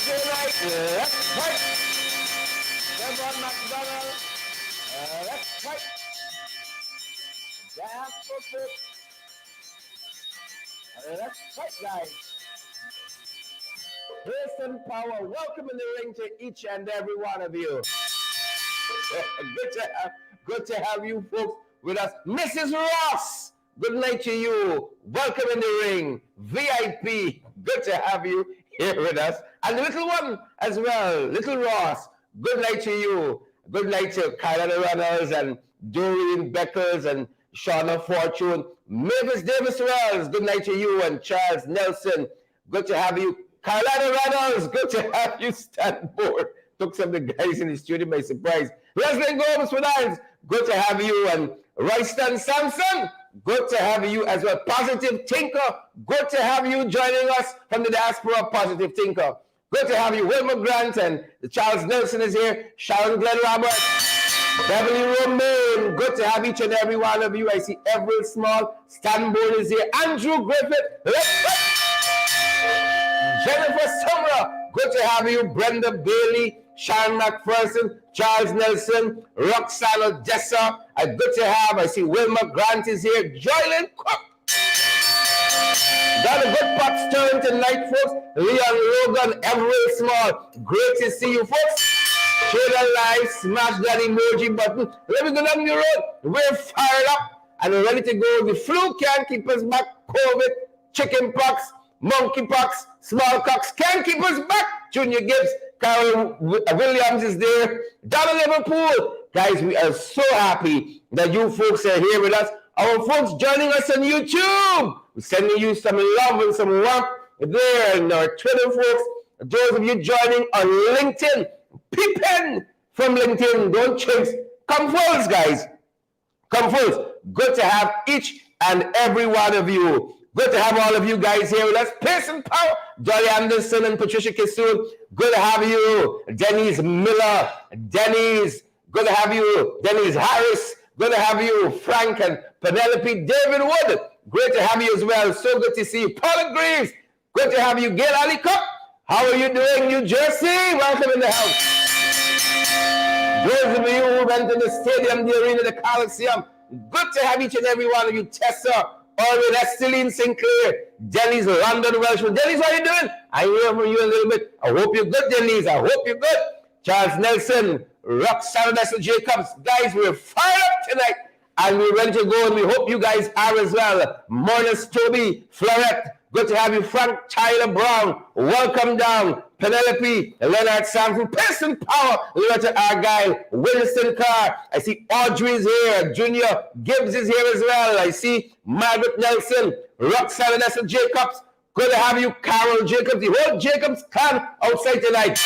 Left, right. Chevron McDonald. Left, right. That's perfect. Left, right, guys. Grace and power. Welcome in the ring to each and every one of you. Good to have you folks with us. Mrs. Ross, good night to you. Welcome in the ring. VIP, good to have you here with us. And the little one as well, little Ross, good night to you. Good night to Kyla Reynolds and Doreen Beckers and Shauna Fortune. Mavis Davis Wells, good night to you. And Charles Nelson, good to have you. Kyla Reynolds, good to have you. Stanford. Took some of the guys in the studio by surprise. Leslie Gomes with us, good to have you. And Royston Sampson, good to have you as well. Positive Tinker, good to have you joining us from the diaspora. Positive Tinker, good to have you. Wilma Grant and Charles Nelson is here. Sharon Glenn Roberts, Beverly Romaine, good to have each and every one of you. I see Everett Small, Stanborn is here. Andrew Griffith, Jennifer Summer, good to have you. Brenda Bailey, Sean McPherson, Charles Nelson, Roxanne Odessa, good to have. I see Wilma Grant is here. Joylyn Cook. Got a good pot's turn tonight, folks. Leon Logan, Everett Small, great to see you, folks. Share the like, smash that emoji button. Let me go down the road. We're fired up and we're ready to go. The flu can't keep us back. COVID, chicken pox, monkeypox, smallpox can't keep us back. Junior Gibbs, Carol Williams is there. Down in Liverpool. Guys, we are so happy that you folks are here with us. Our folks joining us on YouTube. We're sending you some love and some warmth there. And our Twitter folks, those of you joining on LinkedIn, Pippen from LinkedIn, don't chase. Come folks, guys. Come folks. Good to have each and every one of you. Good to have all of you guys here with us. Pearson Power, Dolly Anderson and Patricia Kissoon. Good to have you. Denise Miller. Denise, good to have you. Denise Harris. Good to have you. Frank and Penelope. David Wood, great to have you as well. So good to see you. Paula Greaves, good to have you. Gail Ali Cup, how are you doing, New Jersey? Welcome in the house. Those of you who went to the stadium, the arena, the Coliseum, good to have each and every one of you. Tessa, Orwin, Esteline Sinclair, Denise London Welshman. Denise, how are you doing? I hear from you a little bit. I hope you're good, Denise. I hope you're good. Charles Nelson, Roxanne Jacobs. Guys, we're fired up tonight and we're ready to go and we hope you guys are as well. Morris Toby, Florette, good to have you. Frank Tyler Brown, welcome down. Penelope, Leonard Sampson, Pearson Power, Loretta Argyle, Winston Carr. I see Audrey is here. Junior Gibbs is here as well. I see Margaret Nelson, Roxanne Jacobs. Good to have you, Carol Jacobs. The whole Jacobs clan outside tonight.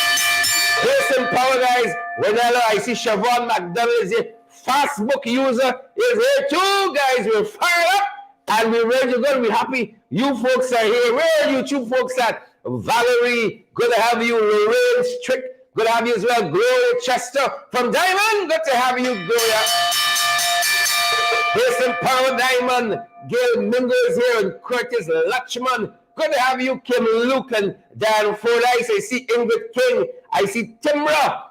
Pearson Power, guys. Renella, I see Siobhan McDonald is here. Fastbook user is here too, guys. We're fired up and we're ready to go. We're happy you folks are here. Where are you two folks at? Valerie, good to have you. Lorraine Strick, good to have you as well. Gloria Chester from Diamond, good to have you, Gloria. Pearson Power Diamond, Gail Mingo is here, and Curtis Lachman. Good to have you, Kim Luke and Dan Fordyce. I see Ingrid King. I see Timra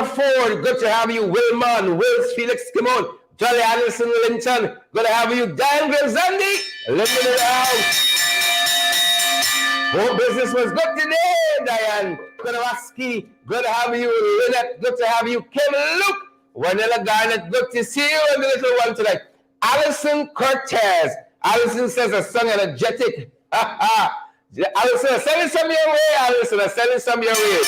Ford. Good to have you, Wilman, Wills, Felix Kimon, Jolly Anderson Linton. Good to have you, Dan Grazandi. Living in the house. Home business was good today, Diane. Kodawaski, good to have you. Lynette, good to have you. Kim Luke, Vanilla Garnet, good to see you. And the little one tonight. Allison Cortez. Allison says a song energetic. Allison, send some your way, Allison. Send some your way.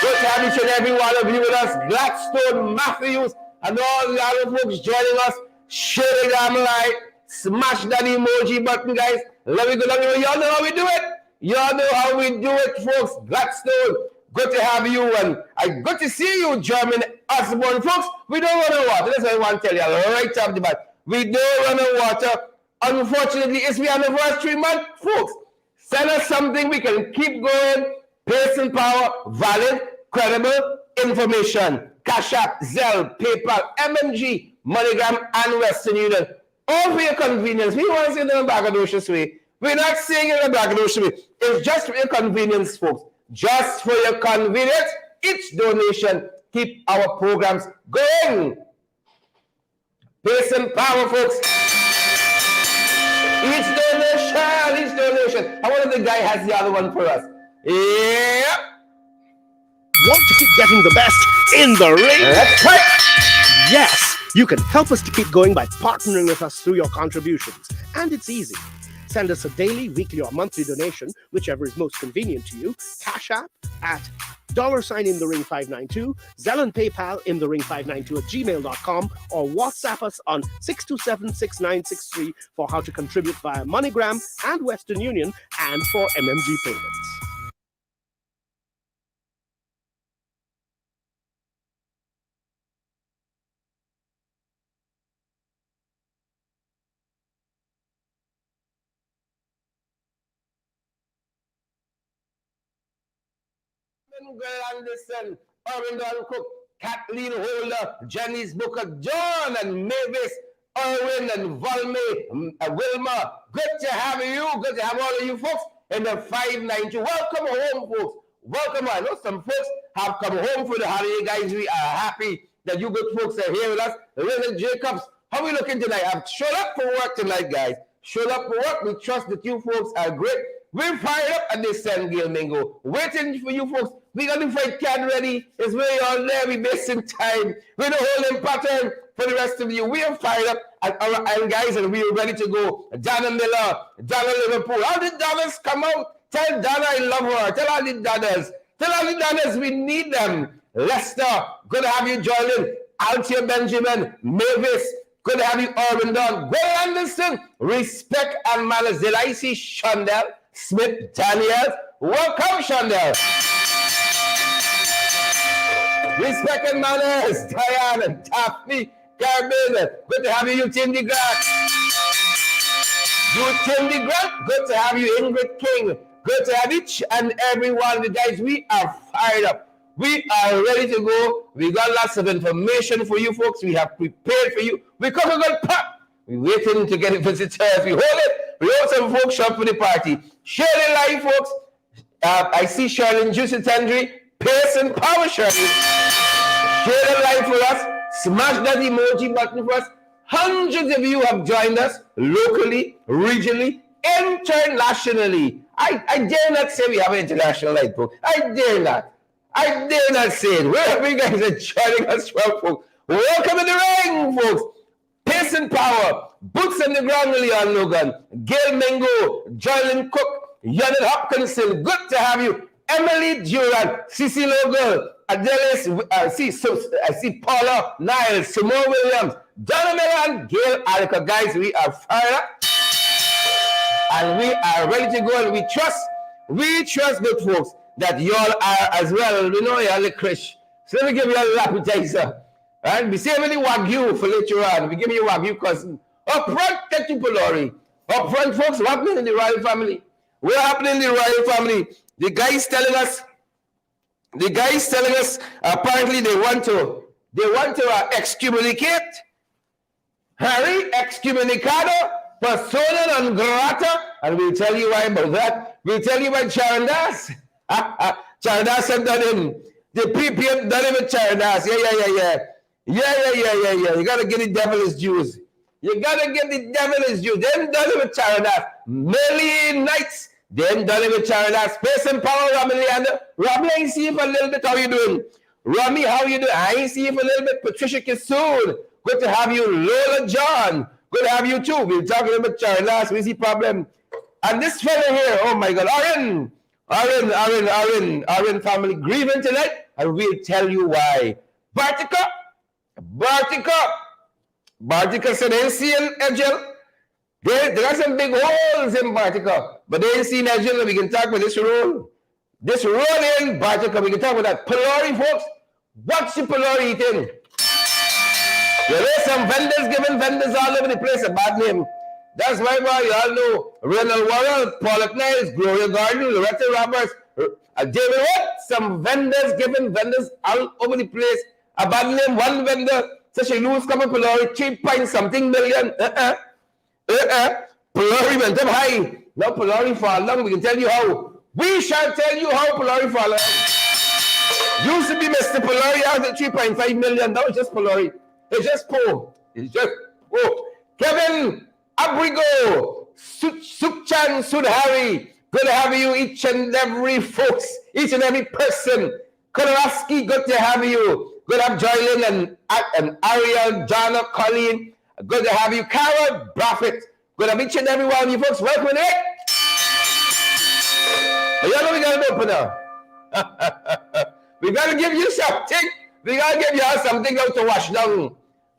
Good to have each and every one of you with us. Gladstone Matthews and all the other folks joining us. Share the damn like. Smash that emoji button, guys. Let me go down here. Y'all know how we do it. Y'all know how we do it, folks. Gladstone, good to have you. And good to see you, German Osborne. Folks, we don't run out of water. That's what I want to tell you right off the bat. We don't run out of water. Unfortunately, it's the anniversary month, folks. Send us something we can keep going. Pearson Power, valid, credible information. Cash App, Zelle, PayPal, MMG, MoneyGram, and Western Union. All for your convenience. We want to see it in the braggadocious way. We're not saying it in a braggadocious way. It's just for your convenience, folks. just for your convenience. Each donation keep our programs going. Pace and power, folks. Each donation. I wonder if the guy has the other one for us. Yeah. Want to keep getting the best in the ring? That's right. Yes, you can help us to keep going by partnering with us through your contributions. And it's easy. Send us a daily, weekly, or monthly donation, whichever is most convenient to you. Cash App at $InTheRing592, Zelle and PayPal InTheRing592@gmail.com, or WhatsApp us on 627-6963 for how to contribute via MoneyGram and Western Union and for MMG payments. Anderson, Orindon Cook, Kathleen Holder, Janice Booker, John and Mavis, Erwin and Volme, Wilma. Good to have you. Good to have all of you folks in the 592. Welcome home, folks. Welcome. I know some folks have come home for the holiday, guys. We are happy that you good folks are here with us. Reverend Jacobs, how are we looking tonight? I've showed up for work tonight, guys. Showed up for work. We trust that you folks are great. We're fired up at this San Gail Mingo. Waiting for you folks. We got the fight card ready. It's way on there. We wasting time. We're the holding pattern for the rest of you. We are fired up and guys, and we are ready to go. Donna Miller, Donna Liverpool. All the Donnas come out. Tell Donna I love her. Tell all the Donnas. Tell all the Donnas we need them. Lester, good to have you joining. Altia Benjamin, Mavis, good to have you, Urban Don. Gwen Anderson, respect and manners. Did I see Shondell Smith Daniels? Welcome, Shondell. Respect and manners, Diane and Daphne, Carmen. Good to have you, Tim DeGratt. Tim DeGratt, good to have you, Ingrid King. Good to have each and every one of you guys. We are fired up. We are ready to go. We got lots of information for you folks. We have prepared for you. We come a good pop. We're waiting to get visitors. We hold it. We hold some folks shop for the party. Share the live, folks. I see Charlene Juicy Tendry. Pace and power, Charlene. Share the live for us. Smash that emoji button for us. Hundreds of you have joined us locally, regionally, internationally. I dare not say we have an international light, folks. I dare not. I dare not say it. Wherever you guys are joining us from, folks. Welcome to the ring, folks. Pace and power. Boots on the ground, Leon Logan. Gail Mengo. Joylyn Cook. Yannick Hopkinson. Good to have you. Emily Durant. Cece Logan. Adelis. I see Paula Niles. Simone Williams. Donna Milan. Gail Alika. Guys, we are fired up. And we are ready to go. And we trust good folks that y'all are as well. We know y'all licorice. So let me give you a little appetizer. Right? We save the Wagyu for later on. We give you Wagyu cousin. Up front, take you Polori. Up front, folks, what happening in the royal family? What happening in the royal family? The guy is telling us apparently they want to excommunicate Harry, excommunicado, persona non grata, and we'll tell you why about that. We'll tell you about Charandas. Charandas have done him. The people have done him with Charandas. Yeah. You gotta get the devil his dues. You gotta get the devil his dues. Then done it with Charandas. Million nights. Then done it with Charandas. Space and power, Rami Leander. Rami, I ain't see you for a little bit. How you doing? Rami, how you doing? I ain't see you for a little bit. Patricia Kisoon. Good to have you. Lola John. Good to have you too. We're talking about Charandas. What's the problem? And this fella here, oh my God, Aaron family grieving tonight, and we'll tell you why. Bartica said they ain't seen Edgel. There are some big holes in Bartica, but they ain't seen Edgel. We can talk about this road. This road in Bartica, we can talk about that. Polori, folks, what's the Polori eating? There are some vendors giving vendors all over the place a bad name. That's why, boy, you all know Ronald Warren, Paulette Niles, Gloria Gordon, Loretta Roberts, David Watt. Some vendors giving vendors all over the place a bad name. One vendor says she lose couple Polori, 3 point something million. Polori went up high. Now Polori fall down. We can tell you how. We shall tell you how Polari fall out. Used to be Mr. Polari out at 3.5 million. That was just Polari. It's just poor. It's just poor. Kevin Abrigo, Sukchan Sudhari. Good to have you, each and every folks, each and every person. Koloraski, good to have you. Good to have Joylin and Ariel, Jana, Colleen. Good to have you, Carol, Braffett. Good to have each and every one of you folks. Welcome in it. You know we got to open up. We got to give you something. We got to give you something out to wash down.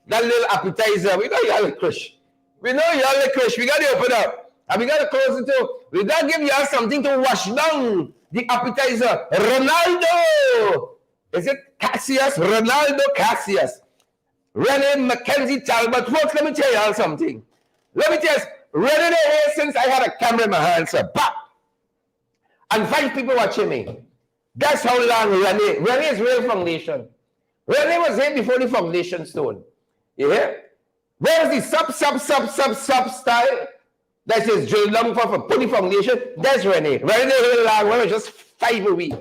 That little appetizer. We know you're licorice. We know you're licorice. We got to open up. And we got to close it too. We got to give you something to wash down the appetizer. Ronaldo. Is it Cassius? Ronaldo Cassius. Renee Mackenzie Talbot. Folks, let me tell you all something. Let me tell you, Renee here since I had a camera in my hand, sir. Bap! And 5 people watching me. That's how long Renee. Renee is real foundation. Renee was here before the foundation stone. You hear? Where's the sub style? That is drilled down for put the foundation. That's Renee. Renee real long. Renee just 5 a week.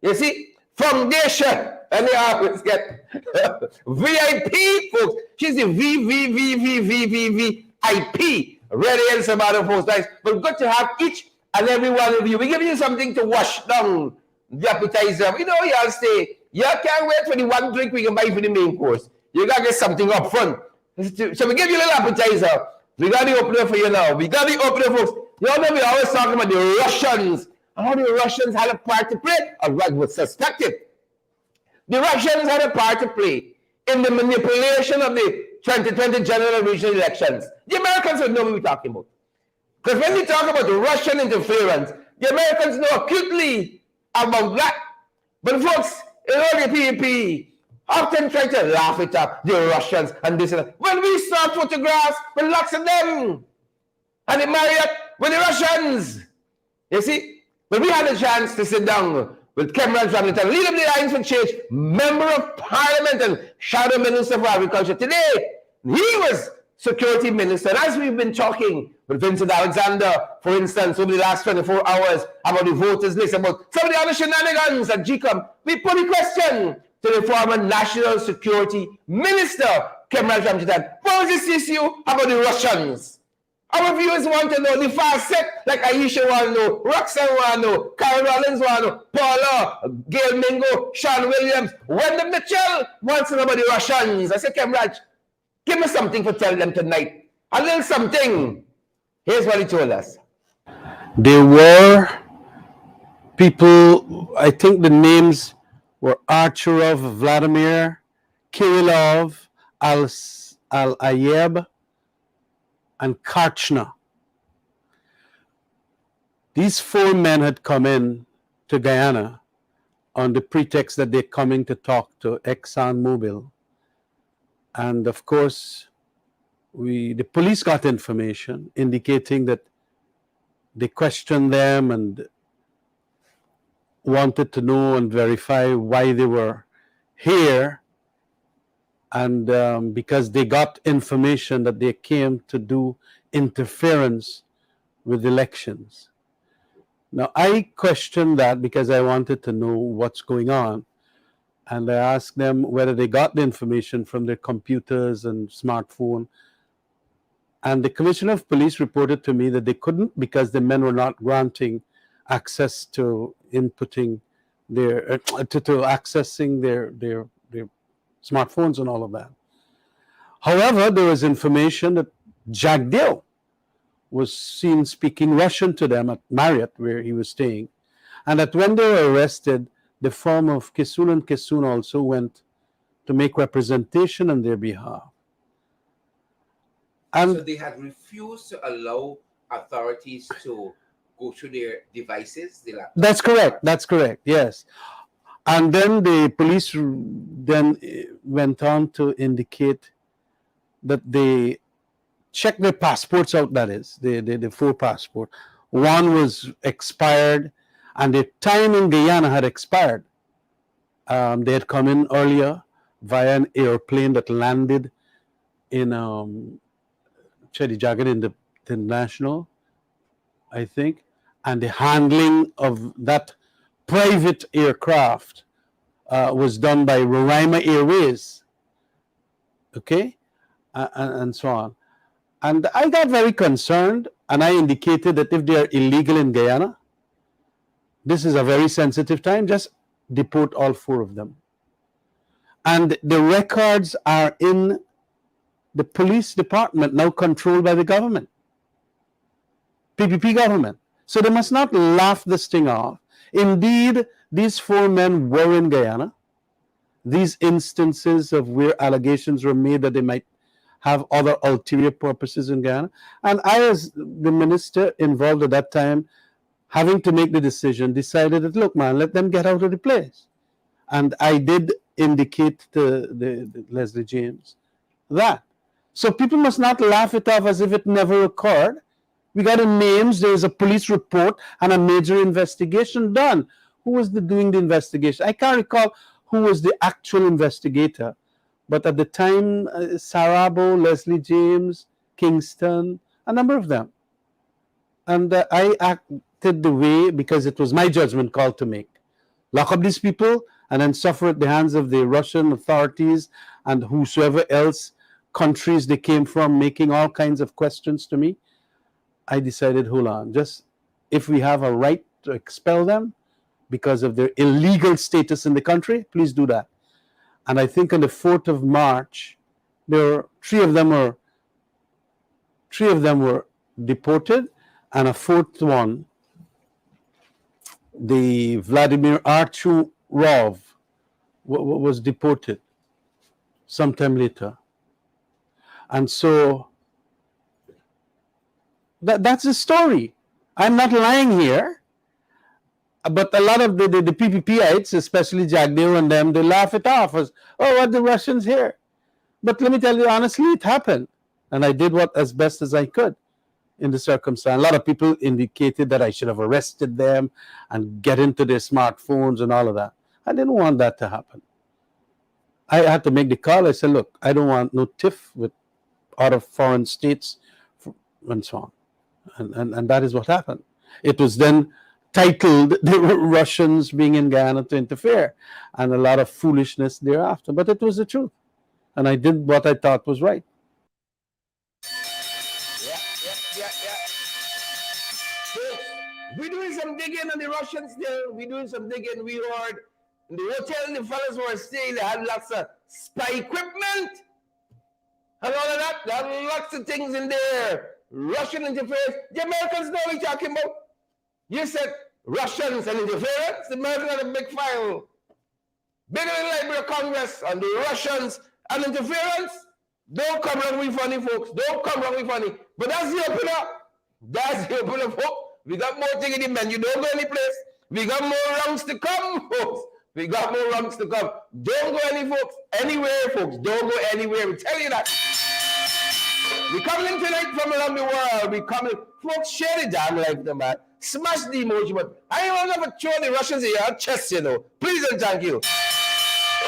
You see? Foundation. And they always get VIP, folks. She's the VIP. Renee and some other folks. Nice. But good to have each and every one of you. We give you something to wash down the appetizer. You know, y'all stay. You can't wait for the one drink we can buy for the main course. You got to get something up front. So we give you a little appetizer. We got the opener for you now. We got the opener, folks. You know, we always talking about the Russians and how the Russians had a part to play, or what was suspected. The Russians had a part to play in the manipulation of the 2020 general and regional elections. The Americans would know what we're talking about. Because when we talk about the Russian interference, the Americans know acutely about that. But folks, in all the PEP, often try to laugh it up, the Russians and this and that. When we saw photographs with lots of them, and the Marriott with the Russians, you see, when we had a chance to sit down with Khemraj Ramjattan, leader of the Alliance for Change, member of Parliament and Shadow Minister for Agriculture, today, he was Security Minister. And as we've been talking with Vincent Alexander, for instance, over the last 24 hours about the voters list, about some of the other shenanigans at GCOM, we put a question to the former National Security Minister, Khemraj Ramjattan. What was this issue about the Russians? Our viewers want to know, the far set, like Aisha want to know, Roxanne want to know, Carol Rollins want to know, Paula, Gail Mingo, Sean Williams, Wendell Mitchell wants to know about the Russians. I said, Khemraj, give me something to tell them tonight. A little something. Here's what he told us. There were people, I think the names were Archerov, Vladimir, Kirillov, Al-Ayeb, and Karchna. These 4 men had come in to Guyana on the pretext that they're coming to talk to ExxonMobil. And of course, the police got information indicating that they questioned them and wanted to know and verify why they were here. And because they got information that they came to do interference with elections. Now, I questioned that because I wanted to know what's going on. And I asked them whether they got the information from their computers and smartphone. And the Commissioner of Police reported to me that they couldn't because the men were not granting access to inputting their, to accessing their smartphones and all of that. However, there was information that Jack Dill was seen speaking Russian to them at Marriott, where he was staying, and that when they were arrested, the firm of Kisun and Kisun also went to make representation on their behalf. And so they had refused to allow authorities to go through their devices, the laptops. That's correct. That's correct. Yes. And then the police then went on to indicate that they checked their passports out, that is, the 4 passports. One was expired, and the time in Guyana had expired. They had come in earlier via an airplane that landed in Chedijagan in the International, I think. and the handling of that private aircraft was done by Roraima Airways, okay, and so on. And I got very concerned, and I indicated that if they are illegal in Guyana, this is a very sensitive time, just deport all 4 of them. And the records are in the police department, now controlled by the government, PPP government. So they must not laugh this thing off. Indeed, these 4 men were in Guyana. These instances of where allegations were made that they might have other ulterior purposes in Guyana. And I, as the minister involved at that time, having to make the decision, decided that, look, man, let them get out of the place. And I did indicate to the Leslie James that. So people must not laugh it off as if it never occurred. We got the names, there's a police report and a major investigation done. Who was doing the investigation? I can't recall who was the actual investigator, but at the time, Sarabo, Leslie James, Kingston, a number of them. And I acted the way, because it was my judgment call to make. Lock up these people and then suffer at the hands of the Russian authorities and whosoever else countries they came from, making all kinds of questions to me. I decided, hold on, just if we have a right to expel them because of their illegal status in the country, please do that. And I think on the 4th of March, there were 3 of them were deported, and a 4th one, the Vladimir Arturov, was deported sometime later. And so that's the story. I'm not lying here. But a lot of the PPPites, especially Jagdeo and them, they laugh it off as, oh, what the Russians here? But let me tell you honestly, it happened. And I did what as best as I could in the circumstance. A lot of people indicated that I should have arrested them and get into their smartphones and all of that. I didn't want that to happen. I had to make the call. I said, look, I don't want no tiff with out of foreign states and so on. And that is what happened. It was then titled the Russians being in Guyana to interfere, and a lot of foolishness thereafter. But it was the truth. And I did what I thought was right. Yeah. So, we're doing some digging on the Russians there. We're doing some digging. We heard in the hotel the fellas were staying, they had lots of spy equipment and all of that. They had lots of things in there. Russian interference. The Americans know what you're talking about. You said Russians and interference. The Americans had a big file. Bigger than the Library of Congress on the Russians and interference. Don't come wrong with funny, folks. Don't come wrong with funny. But that's the opener. That's the opener, folks. We got more things in the menu. Don't go any place. We got more rounds to come, folks. We got more rounds to come. Don't go anywhere, folks. Don't go anywhere. We tell you that. We coming in tonight from around the world. We coming. Folks, share the damn life, the man. Smash the emoji button. I will never throw the Russians in your chest, you know. Please and thank you.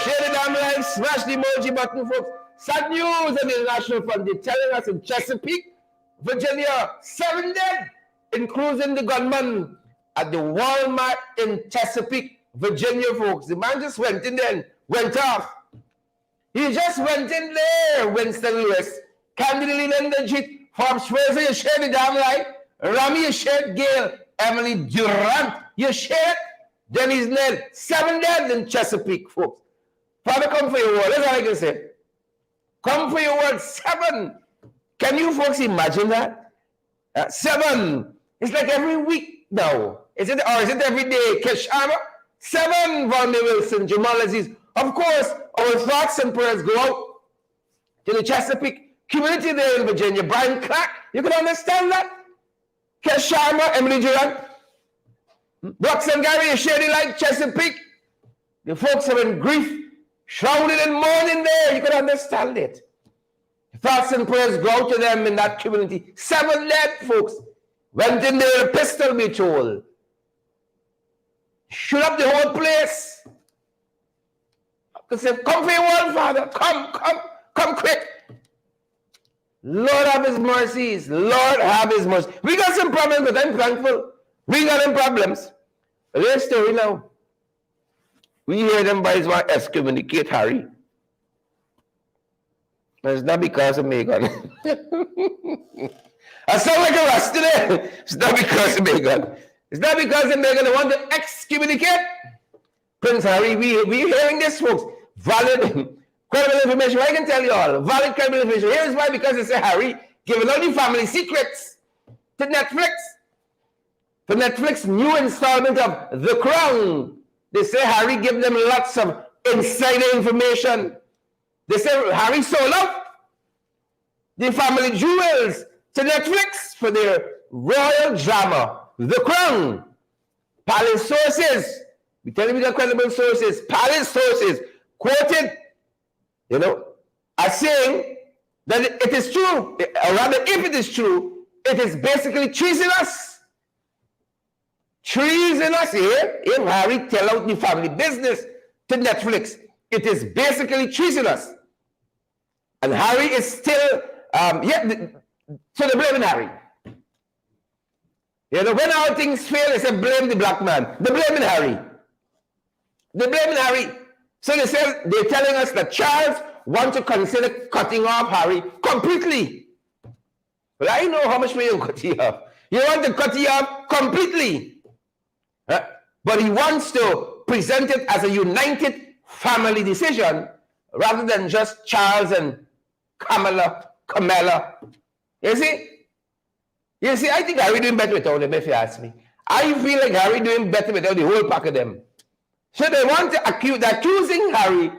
Share the damn life. Smash the emoji button, folks. Sad news on the International Front. They're telling us in Chesapeake, Virginia, 7 dead, including the gunman at the Walmart in Chesapeake, Virginia, folks. The man just went in there and went off. He just went in there, Winston Lewis. Candidly Linda Jeet, Forbes Fraser, you share the damn life. Rami, you shared Gail. Emily Durant, you shared. Dennis Nell, 7 dead in Chesapeake, folks. Father, come for your word. That's all I can say. Come for your word. 7. Can you folks imagine that? 7. It's like every week now. Is it every day? Keshama? 7. Vonda Wilson, Jamal Aziz. Of course, our thoughts and prayers go out to the Chesapeake community there in Virginia. Brian Clark, you can understand that? Keshama, Emily Durant. Brooks and Gary, you share the light, Chesapeake. The folks are in grief, shrouded in mourning there. You can understand it. Thoughts and prayers go out to them in that community. 7 dead, folks. Went in there, a pistol be told. Shoot up the whole place. I said, come for your word, Father. Come quick. Lord have his mercies. Lord have his mercy. We got some problems, but I'm thankful. We got them problems. Their story now. We hear them boys want to excommunicate Harry. But it's not because of Meghan. I sound like a rasta today. It's not because of Meghan. It's not because of Meghan. They want to excommunicate Prince Harry. We're hearing this, folks. Valid, credible information. I can tell you all. Valid, credible information. Here's why. Because they say Harry giving all the family secrets to Netflix. For Netflix new installment of The Crown. They say Harry gave them lots of insider information. They say Harry sold out the family jewels to Netflix for their royal drama, The Crown. Palace sources, we tell you the credible sources, palace sources quoted, are saying that it is true, or rather, if it is true, it is basically treasonous. Treasonous here, if Harry tell out the family business to Netflix, it is basically treasonous. And Harry is still, so they're blaming Harry. When all things fail, they say blame the black man. They're blaming Harry. They're blaming Harry. So they say, they're telling us that Charles wants to consider cutting off Harry completely. Well, I know how much money you cut you off. You want to cut you off completely. But he wants to present it as a united family decision rather than just Charles and Camilla. You see? I think Harry doing better without them, if you ask me. I feel like Harry doing better without the whole pack of them. So they want to accusing Harry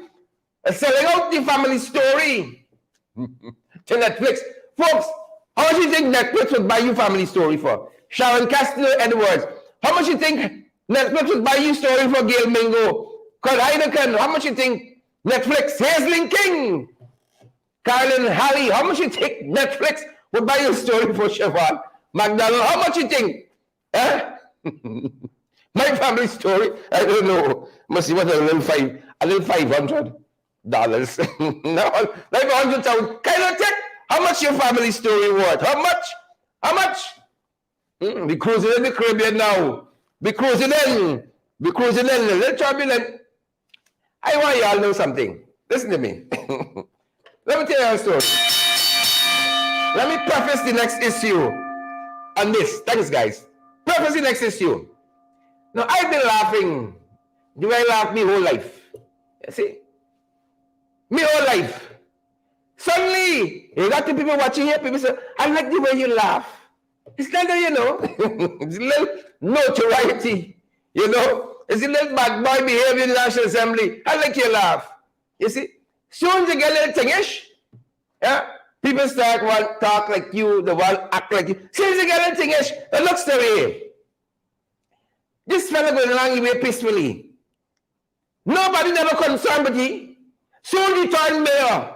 of selling out the family story to Netflix. Folks, how much do you think Netflix would buy you family story for? Sharon Castillo Edwards. How much do you think Netflix would buy you story for Gail Mingo? Carl Heineken. How much do you think Netflix? Hazelyn King. Carolyn Halley. How much do you think Netflix would buy you a story for Siobhan McDonald? How much do you think? My family story, I don't know. Must be what a little $500. No, like 100,000. Can you check how much your family story worth? How much? Be cruising in the Caribbean now. Be cruising in. Little turbulent. I want you all to know something. Listen to me. Let me tell you a story. Let me preface the next issue on this. Thanks, guys. Preface the next issue. Now, I've been laughing. Do I laugh my whole life? You see? My whole life. Suddenly, you got the people watching here, people say, I like the way you laugh. It's like that, it's a little notoriety, It's a little bad boy behavior in the National Assembly. I like your laugh. You see? Soon as you get a little thingish, people start to talk like you, the one act like you. Soon as you get a little thingish, it looks the way. This fella going along the way peacefully. Nobody never concerned with he. Soon he turned mayor,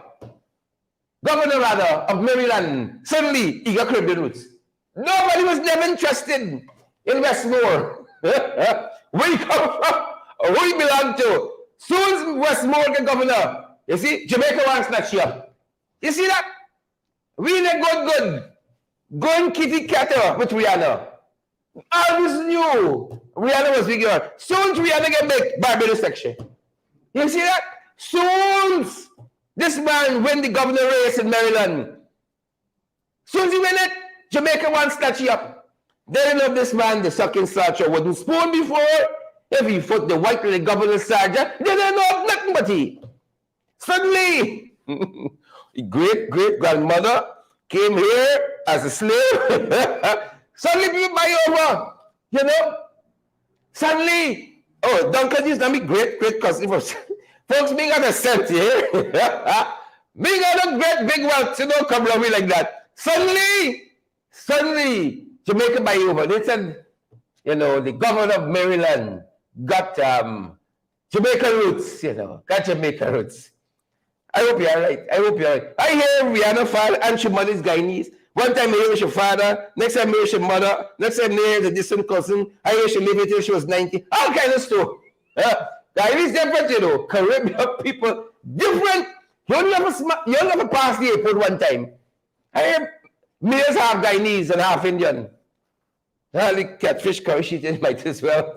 governor rather, of Maryland. Suddenly, he got Caribbean roots. Nobody was never interested in Westmore. Where you come from, or who you belong to. Soon as Westmore get governor, you see, Jamaica wants that ship. You see that? We in a good. Going kitty catter with Rihanna. Always knew Rihanna was big girl. Soon Rihanna get big, Barbados section. You see that? Soon this man win the governor race in Maryland. Soon as he win it, Jamaica wants that ship. They didn't know this man, the sucking starcher, wouldn't spoon before. If he put the white little governor sergeant, they didn't know nothing but he. Suddenly, great-grandmother came here as a slave. Suddenly, people buy over, Suddenly, Duncan used to be great cousin. Folks, me got a cent here. Me got a great big wealth, come around me like that. Suddenly, Jamaica buy over. They said, the governor of Maryland got Jamaican roots, got Jamaican roots. I hope you're right. I hear Rihanna file and she mother's Guyanese. One time I hear she father, next time I hear she mother, next time I hear the distant cousin, I hear she lived until she was 90. All kind of stuff. Guyanese different, Caribbean people, different. You never pass the airport one time. I hear mayors half Guyanese and half Indian. The catfish curry sheet in might as well.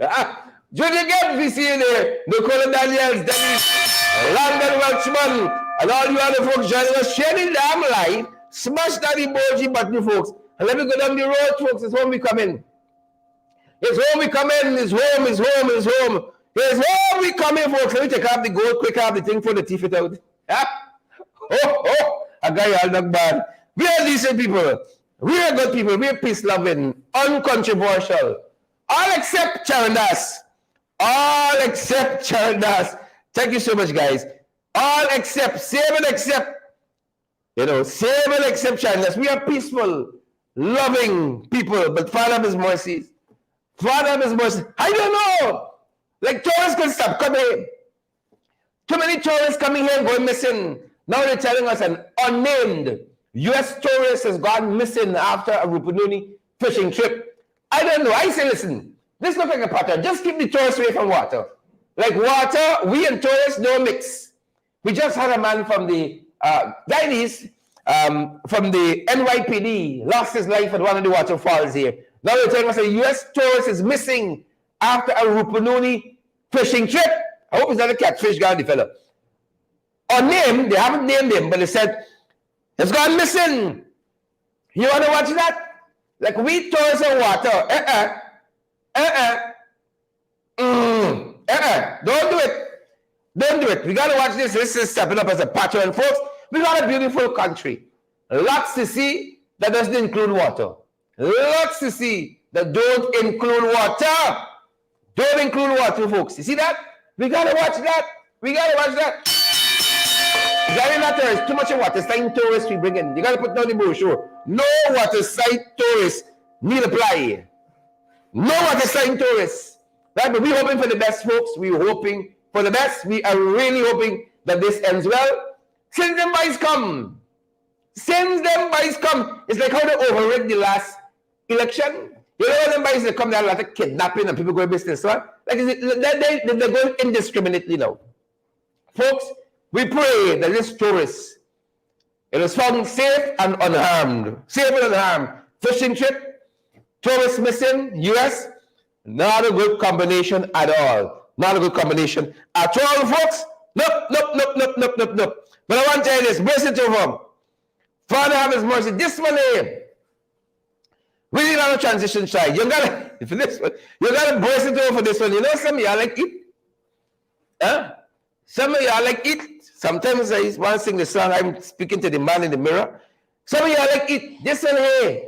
Junior Games, we see you there. Nicola Daniels, Dennis, Landon Welchman, and all you other folks joining us. Share the damn live. Smash that emoji button, folks. And let me go down the road, folks. It's home we come in. It's home we come in. It's home, it's home, it's home. It's home we come in, folks. Let me take off the gold, quick off the thing for the teeth it out. A guy all not bad. We are decent people. We are good people. We are peace-loving, uncontroversial. All except Charandas. All except Charandas. Thank you so much, guys. All except, save and accept. You know, save and accept Charandas. We are peaceful, loving people, but Father of His mercies. Father of His mercies. I don't know. Like tourists can stop coming. Too many tourists coming here going missing. Now they're telling us an unnamed U.S. tourist has gone missing after a Rupununi fishing trip. I don't know. I say, listen, this looks like a pattern. Just keep the tourists away from water. Like water, we and tourists don't mix. We just had a man from the Guyanese, from the NYPD, lost his life at one of the waterfalls here. Now they're telling us a U.S. tourist is missing after a Rupununi fishing trip. I hope it's not a catfish guy, the fella. Unnamed, they haven't named him, but they said, it's gone missing. You want to watch that? Like we tourists on water. Don't do it. Don't do it. We got to watch this. This is stepping up as a pattern, folks. We got a beautiful country. Lots to see that doesn't include water. Lots to see that don't include water. Don't include water, folks. You see that? We got to watch that. We got to watch that. Very matter is too much of water side tourists we bring in. You got to put down the brochure. No water side tourists need apply. No water side tourists. Right? But we're hoping for the best, folks. We're hoping for the best. We are really hoping that this ends well. Since them boys come. Since them boys come. It's like how they overrid the last election. You know when them boys they come, there are a lot of kidnapping and people going business. Right? Like they're going indiscriminately now. Folks, we pray that this tourist it is found safe and unharmed. Safe and unharmed. Fishing trip, tourist missing, U.S., not a good combination at all. Not a good combination at all, folks. Nope. But I want to tell you this, brace it over. Father have His mercy. This one here, we need on a transition side. You gotta, for this one, you gotta brace it over for this one. You know, some of y'all like it. Huh? Some of y'all like it. Sometimes I want to sing the song, I'm speaking to the man in the mirror. Some of y'all like it. This one here.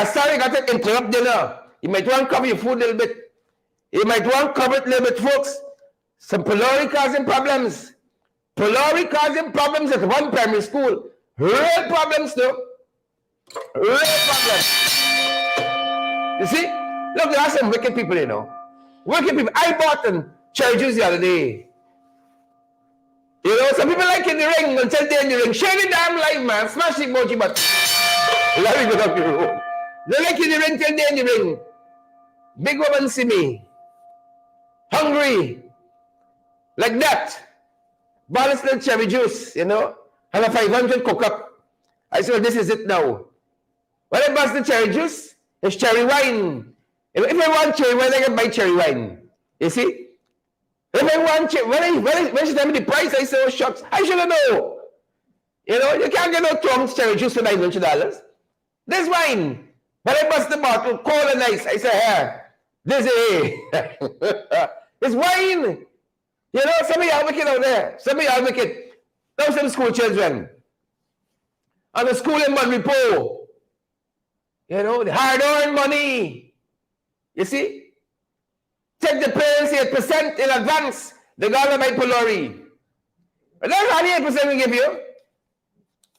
Sorry, got to interrupt dinner. You might want to cover your food a little bit. You might want to cover it a little bit, folks. Some pylori causing problems. Pylori causing problems at one primary school. Real problems, though. Real problems. You see? Look, there are some wicked people, you know. Wicked people. I bought them cherry juice the other day. You know, some people like in the ring until they're in the ring. Share the damn life, man. Smash the emoji button. Let me go up your room. They like in the ring till they're in the ring. Big woman see me. Hungry. Like that. Balance little cherry juice, you know. Have a 500 cook up. I said, well, this is it now. When I bust the cherry juice, it's cherry wine. If I want cherry wine, I can buy cherry wine. You see? If I want when she tell me the price, I say, oh, shucks, I should have known. You know, you can't get no Trump's cherry juice for $900. This wine. But I bust the bottle, cold and nice. I say, here, this is it's wine. You know, some of y'all wicked out there. Some of y'all wicked. Now some school children. And the school in Monrepo. You know, the hard-earned money. You see? Take the parents 8% in advance. They got to buy pylori. But that's only 8% we give you.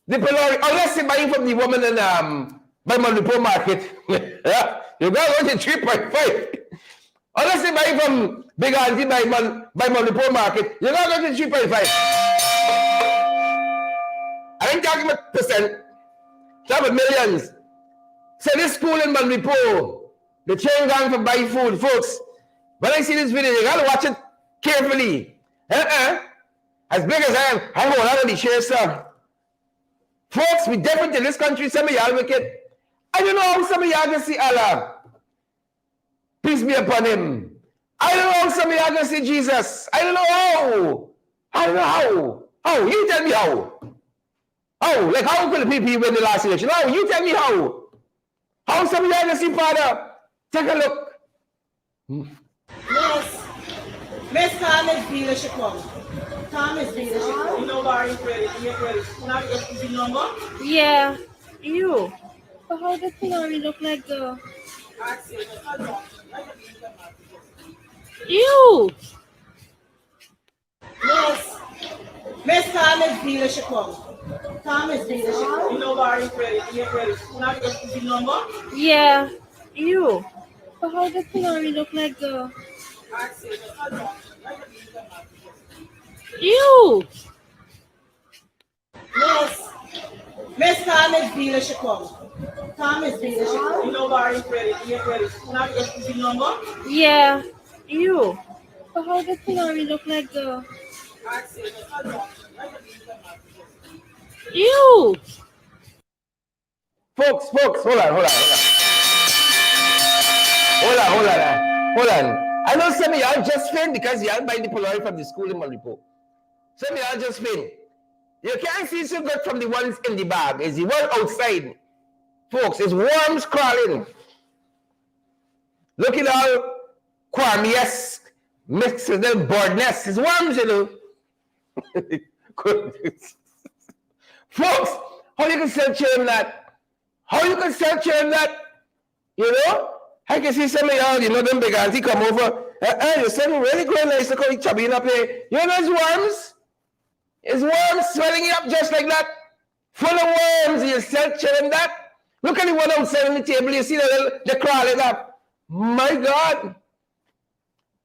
The pylori, unless you buy from the woman in by Monrepo market. You got to go to 3.5. Unless you buy from Big Auntie by Monrepo market, you got to go to 3.5. I ain't talking about percent. Talking about millions. So this school in Monrepo, the chain gang for buy food, folks. When I see this video, you gotta watch it carefully. As big as I am, I hold on to the share, sir. Folks, we different in this country. Some of y'all wicked. I don't know how some of y'all can see Allah. Peace be upon him. I don't know how some of y'all can see Jesus. I don't know how. I don't know how. How? You tell me how. How? Like how could the people win the last election? How? You tell me how. How some of y'all can see Father? Take a look. Miss Thomas dealership come. Thomas dealership come. You know Barry credit. Your credit. Now the number? Yeah, you. But how does Pilari look like the... You! Miss Thomas dealership come. Thomas dealership come. You know Barry credit. Your credit. Now the number? Yeah, you. But how does Pilari look like the... You! Miss Thomas dealership come. Thomas dealership come. You know Barry credit. Your credit. Now the number? Yeah, you. But how does Pilari look like the... You! Folks, hold on. Hold on. I know some of y'all just faint because y'all buy the Polaroid from the school in Maripo. Some of y'all just faint. You can't see so good from the ones in the bag. It's the one outside. Folks, it's worms crawling. Look at all Kwame-esque mixed with them boredness. It's worms, you know. Folks, how you can sell children that? How you can sell children that? You know? I can see some of y'all, you know, them big auntie come over. Your son really growing nice, look how he's chubby up here. You know those worms? It's worms swelling up just like that. Full of worms, you sell children that? Look at the one outside on the table, you see the crawling up. My God.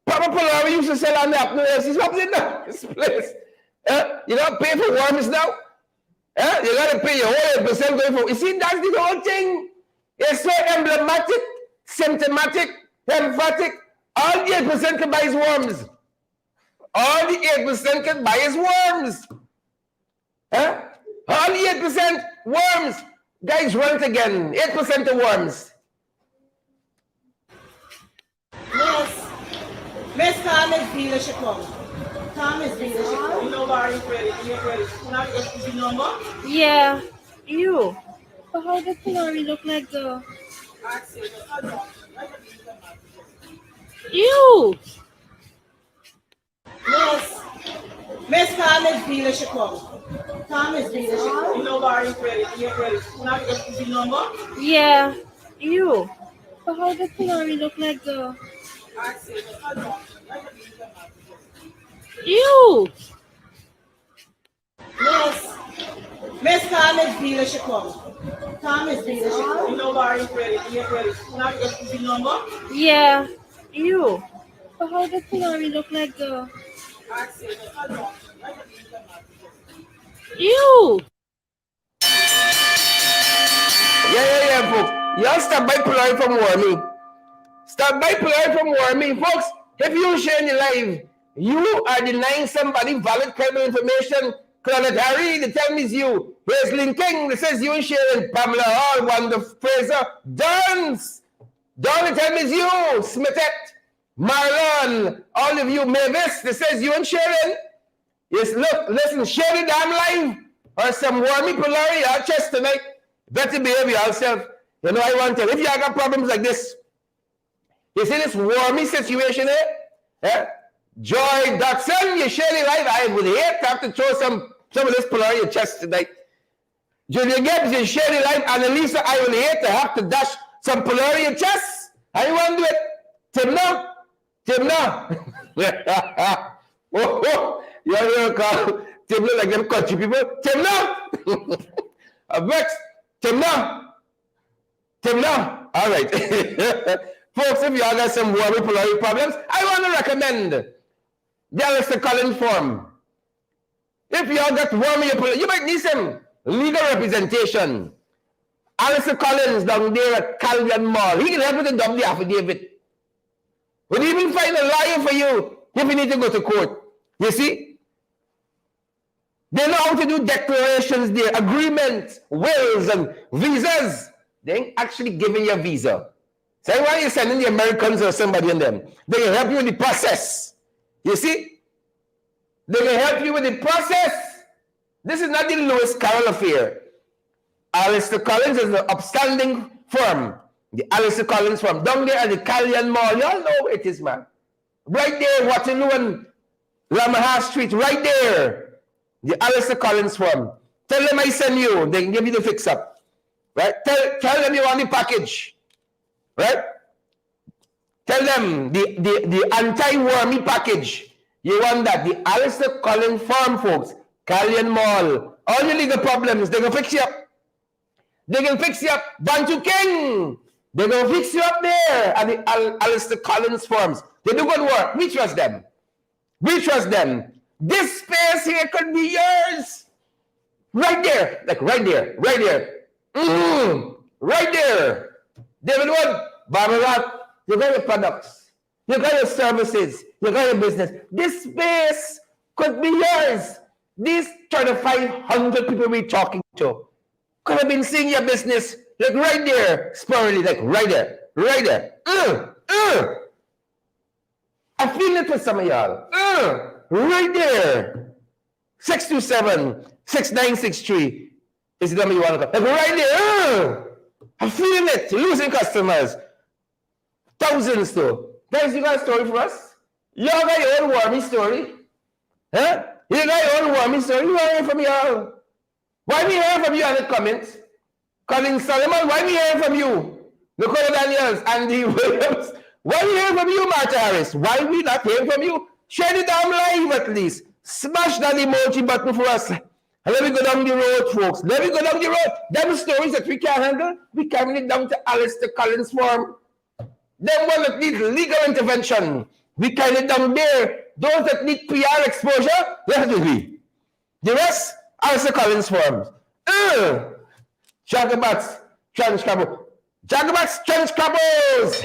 Papa Polaroid used to sell on the up. No, he's up in this place. You don't pay for worms now. You got to pay your whole 8% going for. You see, that's the whole thing. It's so emblematic, symptomatic, emphatic. All the 8% can buy is worms. All the 8% can buy is worms. All the 8% worms. Guys, run it again. 8% of worms. Miss Thomas dealership come. Thomas dealership come. You know Barry credit. Your credit. Now the number? Yeah, you. But how does Pilari look like the... You! Miss Thomas dealership come. Thomas dealership come. You know Barry credit. Your credit. Now the number? Yeah, you. But how does Pilari look like the... You! Miss Thomas dealership come. Thomas dealership come. You know Barry credit. Your credit. Now the number? Yeah, you. But how does Pilari look like the... You! Yeah, folks. Y'all stop by Polaroid from Warming. Stop by Polaroid from Warming. Folks, if you share in your life, you are denying somebody valid credible information. Claudette Harry, the tell me is you. Here's Lincoln, that says you and Sharon. Pamela Hall, Wanda Fraser. Duns. Don, the tell me is you. Smithette. Marlon. All of you. Mavis, that says you and Sharon. Yes, look, listen, share the damn live. Or some wormy Polaroid or chest tonight. Better behave yourself. You know, I want to tell. If you have got problems like this, you see this wormy situation here? Joy Dotson, you share the live. I would hate to have to throw some of this Polaroid in your chest tonight. Julia Gibbs, you share the live. Annalisa, I would hate to have to dash some Polaroid in your chest. I want to do it. Tim now. You know, call Tim like them country people. Tim now. Vex. Tim now. All right. Folks, if y'all got some worry Polaroid problems, I want to recommend the Alistair Collins form. If y'all got worry Polaroid, you might need some legal representation. Alistair Collins down there at Calvian Mall, he can help you to dump the affidavit. We'll even find a lawyer for you if you need to go to court. You see? They know how to do declarations there, agreements, wills, and visas. They ain't actually giving you a visa. So why you're sending the Americans or somebody in them? They can help you with the process. You see? They can help you with the process. This is not the Lewis Carroll affair. Alistair Collins is an upstanding firm. The Alistair Collins firm down there at the Callian Mall. Y'all know it is, man. Right there, Waterloo and Lamaha Street, right there. The Alistair Collins firm. Tell them I send you. They can give you the fix-up. Right? Tell them you want the package. Right? Tell them the anti-wormy package. You want that. The Alistair Collins firm, folks. Callian Mall. All your legal problems, they can fix you up. They can fix you up. Bantu King. They're going to fix you up there at the Alistair Collins firms. They do good work. We trust them. We trust them. This space here could be yours. Right there. Like right there. Right there. Right there. David Wood, Barbara, you got your products. You got your services. You got your business. This space could be yours. These 3,500 people we're talking to could have been seeing your business like right there, spurrily, like right there, right there. I feel it with some of y'all. Right there. 627-6963 is the number you want to call. Like right there. I'm feeling it. You're losing customers. Thousands though. Guys, you got a story for us? Y'all got your own wormy story? Huh? You got your own wormy story? You want to hear from y'all? Why we hearing from you in the comments? Colin Solomon, why we hearing from you? Nicola Daniels, Andy Williams. Why we hearing from you, Martha Harris? Why we not hearing from you? Share the damn live at least. Smash that emoji button for us. And let me go down the road, folks. Let me go down the road. Them stories that we can't handle, we carry it down to Alistair Collins' farm. Them one that need legal intervention, we carry it down there. Those that need PR exposure, let it be. The rest, Alistair Collins' farms. Jagabats, trench crabble. Jagabats, trench crabbles.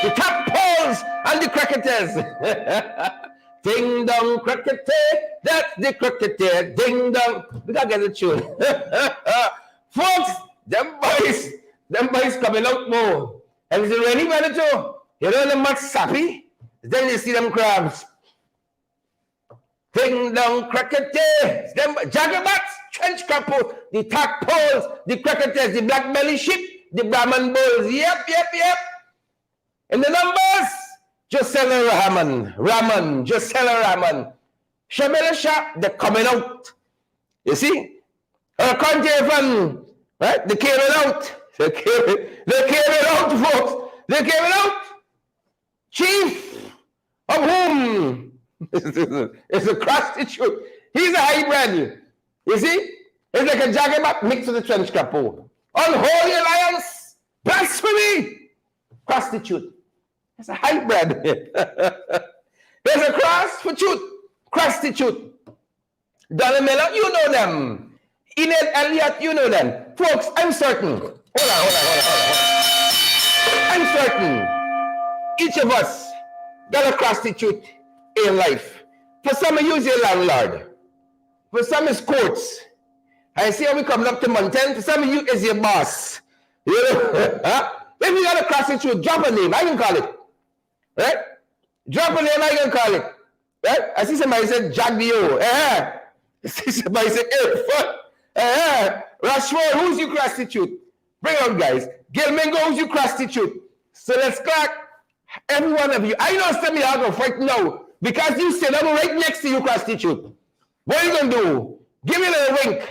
The top poles and the cricketers. Ding dong cricketer, that's the cricketer. Ding dong. We gotta get the tune. Folks, them boys coming out more. And it's really better too. You know them much sappy? Then you see them crabs. Ding dong cricketers, them jagabats, trench crabbles, the tadpoles, the cricketers, the black belly sheep, the Brahman bulls. Yep. And the numbers, Josella Rahman, Shamela Shah, they're coming out. You see? Our country fund, right? They came out. They came out, folks. They came out. Chief of whom? It's a prostitute. He's a hybrid. You see? It's like a jagabat mixed with a trench crapo. Unholy alliance. Blasphemy. Prostitute. It's a hybrid. There's a cross for truth. Prostitute. Donna Miller, you know them. Enid Elliott, you know them. Folks, I'm certain. Hold on. I'm certain each of us got a prostitute in life. For some of you, it's your landlord. For some, it's courts. I see how we coming up to Mountain. For some of you, it's your boss. You know? If you got a prostitute, drop a name. I can call it. Right? Drop a name, I can call it. Right? I see somebody said Jack Dio. I see somebody said Rashford, who's your prostitute? Bring out, guys. Gilmingo, who's your prostitute? So let's crack every one of you. I know some of you are going to fight now because you sit down right next to you, prostitute. What are you going to do? Give me a little wink.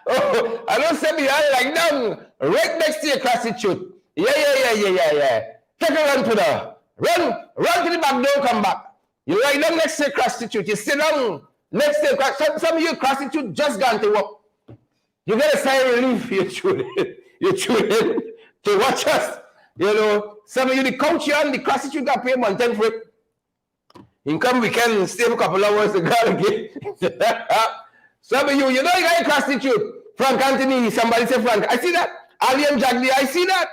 Oh, I know some of you are like down right next to your prostitute. Yeah. Take a run to the run to the back door, come back. You right down next to your prostitute. You sit down next to your some of you prostitute just gone to work. You get a sign of relief. You tune in to watch us. You know, some of you the coach you on the prostitute got paid $110 for it. You come weekend stay for a couple hours to go again. Some of you know you got a prostitute. Frank Anthony, somebody say Frank. I see that. Alien Jagdi, I see that.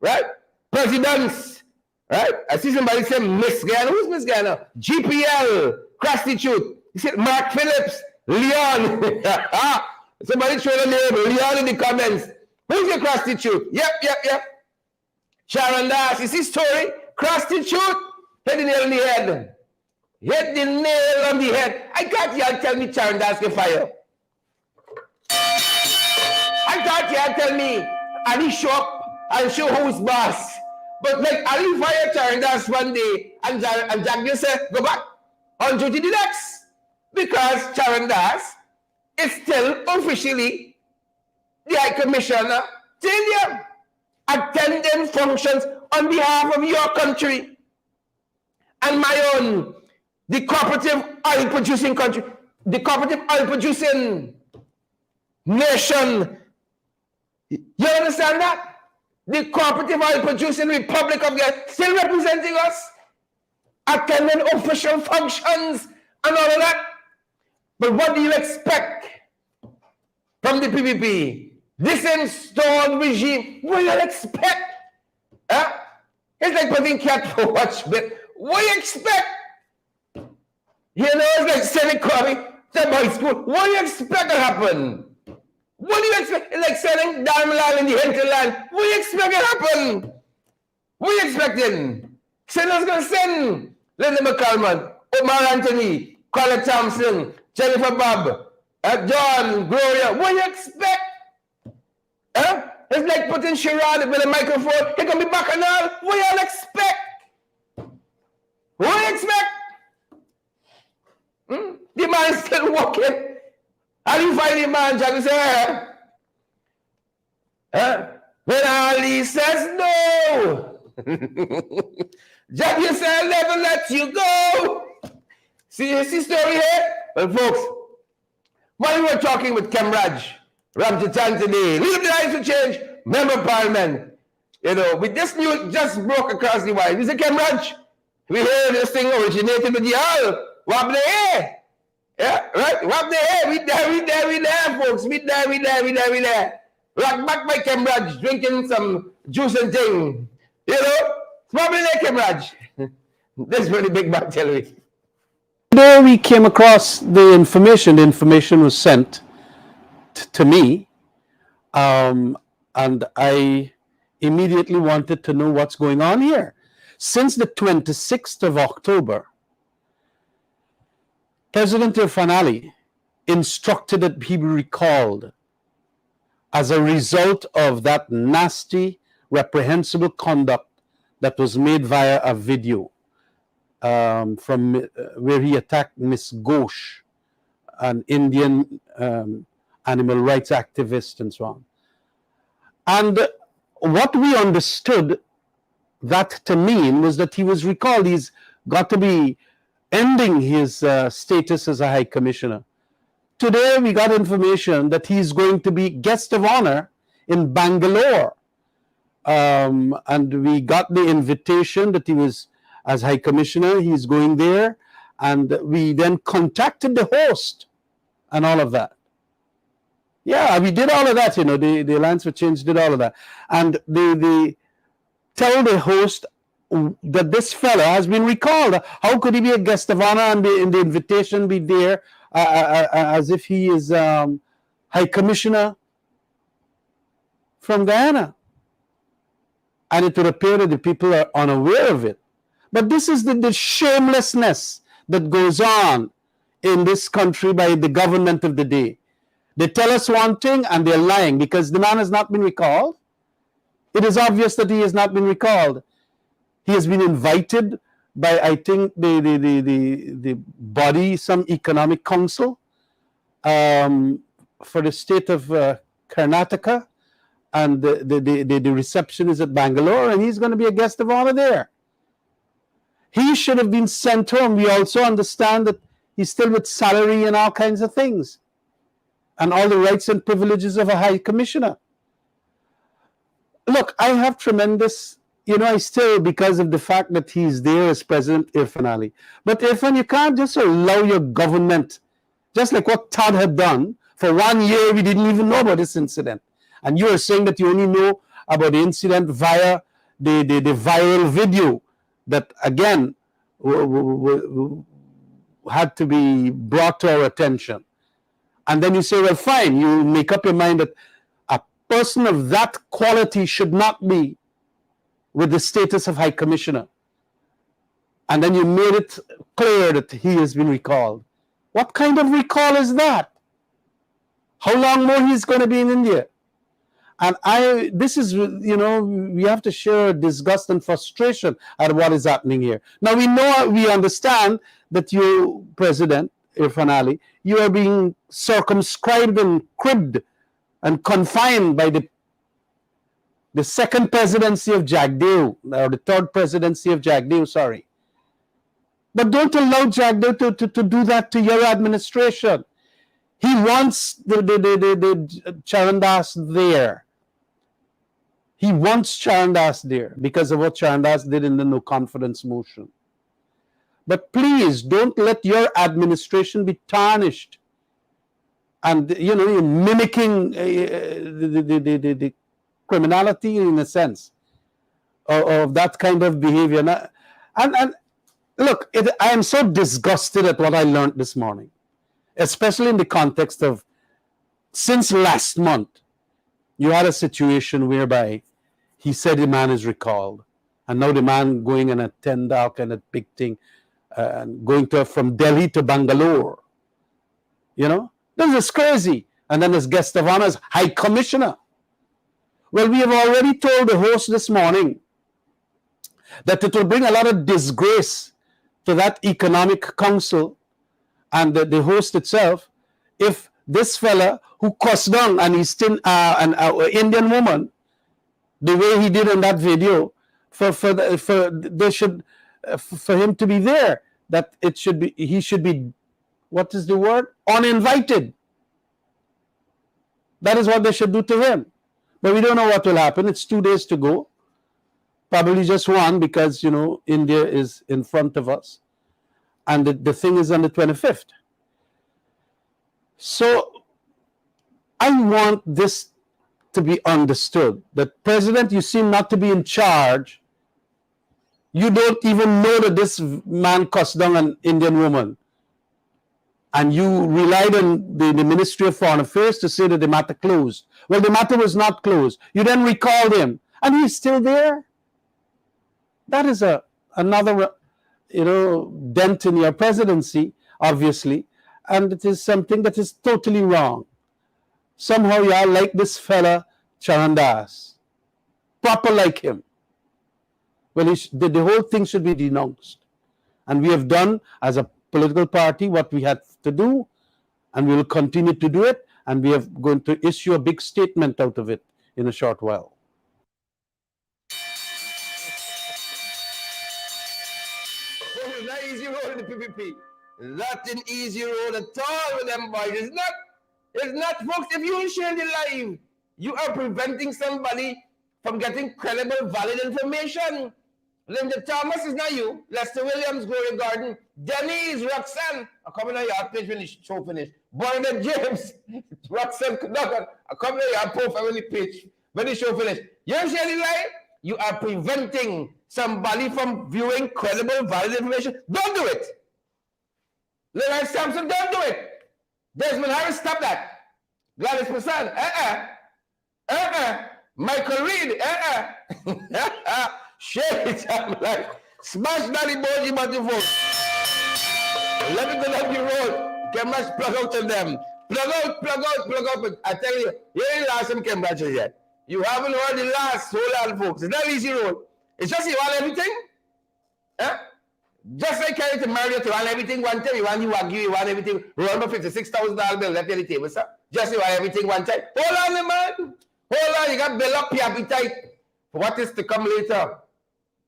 Right? Presidents. Right? I see somebody say Miss Guyana. Who's Miss Guyana? GPL, prostitute. You see Mark Phillips, Leon. Somebody throw the label, Leon in the comments. Who's your prostitute? Yep. Charandas, is his story? Prostitute? Hit the nail on the head. Hit the nail on the head. I thought y'all tell me Charandas can fire. I thought y'all tell me Ali show up and show who's boss. But like Ali fire Charandas one day and Jack just said, go back on duty the next. Because Charandas is still officially the High Commissioner till you attending functions on behalf of your country and my own, the cooperative oil producing country, the cooperative oil producing nation. You understand that? The cooperative oil producing Republic of Ghana still representing us, attending official functions and all of that. But what do you expect from the PPP? This installed regime, what do you expect? Huh? It's like putting cat for watch, but what do you expect? You know, it's like sending Kwame to high school. What do you expect to happen? What do you expect? It's like sending Darmland in the hinterland. What do you expect to happen? What are you expecting? Senators going to send Linda McCalman, Omar Anthony, Colin Thompson, Jennifer Bob, John, Gloria. What do you expect? Huh? It's like putting Sherrod with a microphone. He can be back and all. What do you expect? What do you expect? The man's still walking. And you find the man, Jack, and say, when Ali says no, Jack, you say, I'll never let you go. See the story here? Well, folks, while we were talking with Khemraj Ramjattan today, Leave the Lives to Change, Member of Parliament, you know, with this news just broke across the wire. We said, Khemraj, we heard this thing originated with the oil. What the air? Yeah, right? What the air? We there, folks. We there. Rock back by Khemraj, drinking some juice and thing. You know? It's probably there, Khemraj. This is pretty big bad, tell me. Today we came across the information. The information was sent to me, and I immediately wanted to know what's going on here. Since the 26th of October, President Irfan Ali instructed that he be recalled as a result of that nasty, reprehensible conduct that was made via a video from where he attacked Miss Ghosh, an Indian animal rights activist and so on. And what we understood that to mean was that he was recalled. He's got to be ending his status as a High Commissioner. Today we got information that he's going to be guest of honor in Bangalore. And we got the invitation that he was, as High Commissioner, he's going there. And we then contacted the host and all of that. Yeah, we did all of that, you know, the Alliance for Change did all of that. And they tell the host that this fellow has been recalled. How could he be a guest of honor and in the invitation be there as if he is High Commissioner from Guyana? And it would appear that the people are unaware of it. But this is the shamelessness that goes on in this country by the government of the day. They tell us one thing and they're lying because the man has not been recalled. It is obvious that he has not been recalled. He has been invited by, I think, the body, some economic council for the state of Karnataka, and the reception is at Bangalore, and he's going to be a guest of honor there. He should have been sent home. We also understand that he's still with salary and all kinds of things, and all the rights and privileges of a High Commissioner. Look, I have tremendous, you know, I still, because of the fact that he's there as President Irfan Ali. But Irfan, you can't just allow your government, just like what Todd had done. For 1 year, we didn't even know about this incident. And you are saying that you only know about the incident via the viral video that, again, had to be brought to our attention. And then you say, well, fine, you make up your mind that a person of that quality should not be with the status of High Commissioner. And then you made it clear that he has been recalled. What kind of recall is that? How long more he's going to be in India? And this is, we have to share disgust and frustration at what is happening here. Now, we understand that you, President Irfan Ali, you are being circumscribed and cribbed and confined by the second presidency of Jagdeo, or the third presidency of Jagdeo, sorry. But don't allow Jagdeo to do that to your administration. He wants the Charandas there. He wants Charandas there because of what Charandas did in the no confidence motion. But please don't let your administration be tarnished and mimicking the criminality in a sense of that kind of behavior. And look, I am so disgusted at what I learned this morning, especially in the context of since last month, you had a situation whereby he said the man is recalled, and now the man going in a tender kind of big thing, and going from Delhi to Bangalore. This is crazy. And then as guest of honor, as High Commissioner. Well, we have already told the host this morning that it will bring a lot of disgrace to that Economic Council and the host itself if this fella who cussed down an Indian woman the way he did in that video, for him to be there, that he should be, what is the word? Uninvited. That is what they should do to him. But we don't know what will happen. It's 2 days to go. Probably just one because, India is in front of us. And the thing is on the 25th. So I want this to be understood. That, President, you seem not to be in charge. You don't even know that this man cussed down an Indian woman. And you relied on the Ministry of Foreign Affairs to say that the matter closed. Well, the matter was not closed. You then recalled him. And he's still there. That is another, dent in your presidency, obviously. And it is something that is totally wrong. Somehow you all like this fella, Charandas. Proper like him. Well, the whole thing should be denounced. And we have done, as a political party, what we had to do, and we will continue to do it, and we are going to issue a big statement out of it in a short while. Oh, it's not easy road in the PPP. Not an easy road at all with them boys. It's not, folks. If you share the live, you are preventing somebody from getting credible, valid information. Linda Thomas is not you. Lester Williams, Gloria Gordon. Denise, Roxanne. I'm coming on your page when the show finished. Bernard James, Roxanne Kudakan. I'm coming on your profile when the page when the show finished. You share the live, you are preventing somebody from viewing credible, valid information. Don't do it. Leonard Sampson, don't do it. Desmond Harris, stop that. Gladys Prasad, Michael Reed, share it. I'm like, smash that emoji button, folks. Let me go down the road. Khemraj, plug out to them. Plug out. But I tell you, you ain't last some Khemraj yet. You haven't heard the last. Hold on, folks. It's not easy road. It's just you want everything. Just like carry to Marriott, you want everything one time. You want you Wagyu, you want everything. Remember $56,000 bill left on the table, sir. Just you want everything one time. Hold on, man. Hold on. You got to build up your appetite for what is to come later.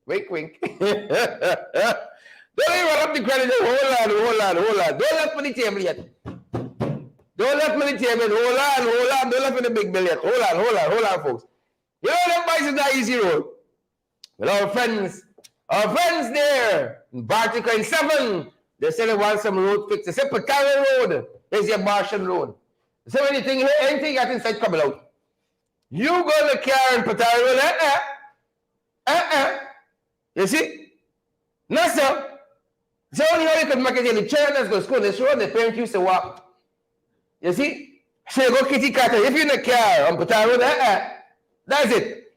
Wink, wink. Don't even run up the credit. Hold on. Don't left for the table yet. Don't left for the table. Hold on. Don't left for the big bill yet. Hold on, folks. You know them boys is not easy road. With our friends there in Bartica in 7, they say they want some road fix. They say Patara Road is your Martian Road. They say anything you got inside coming out. You go to car in Patara Road, You see? No, sir. So only how you could make it in the Charandas go to school, this road, the parents used to walk. You see? So you go kitty cat. If you're in a car on Putara Road, that's it.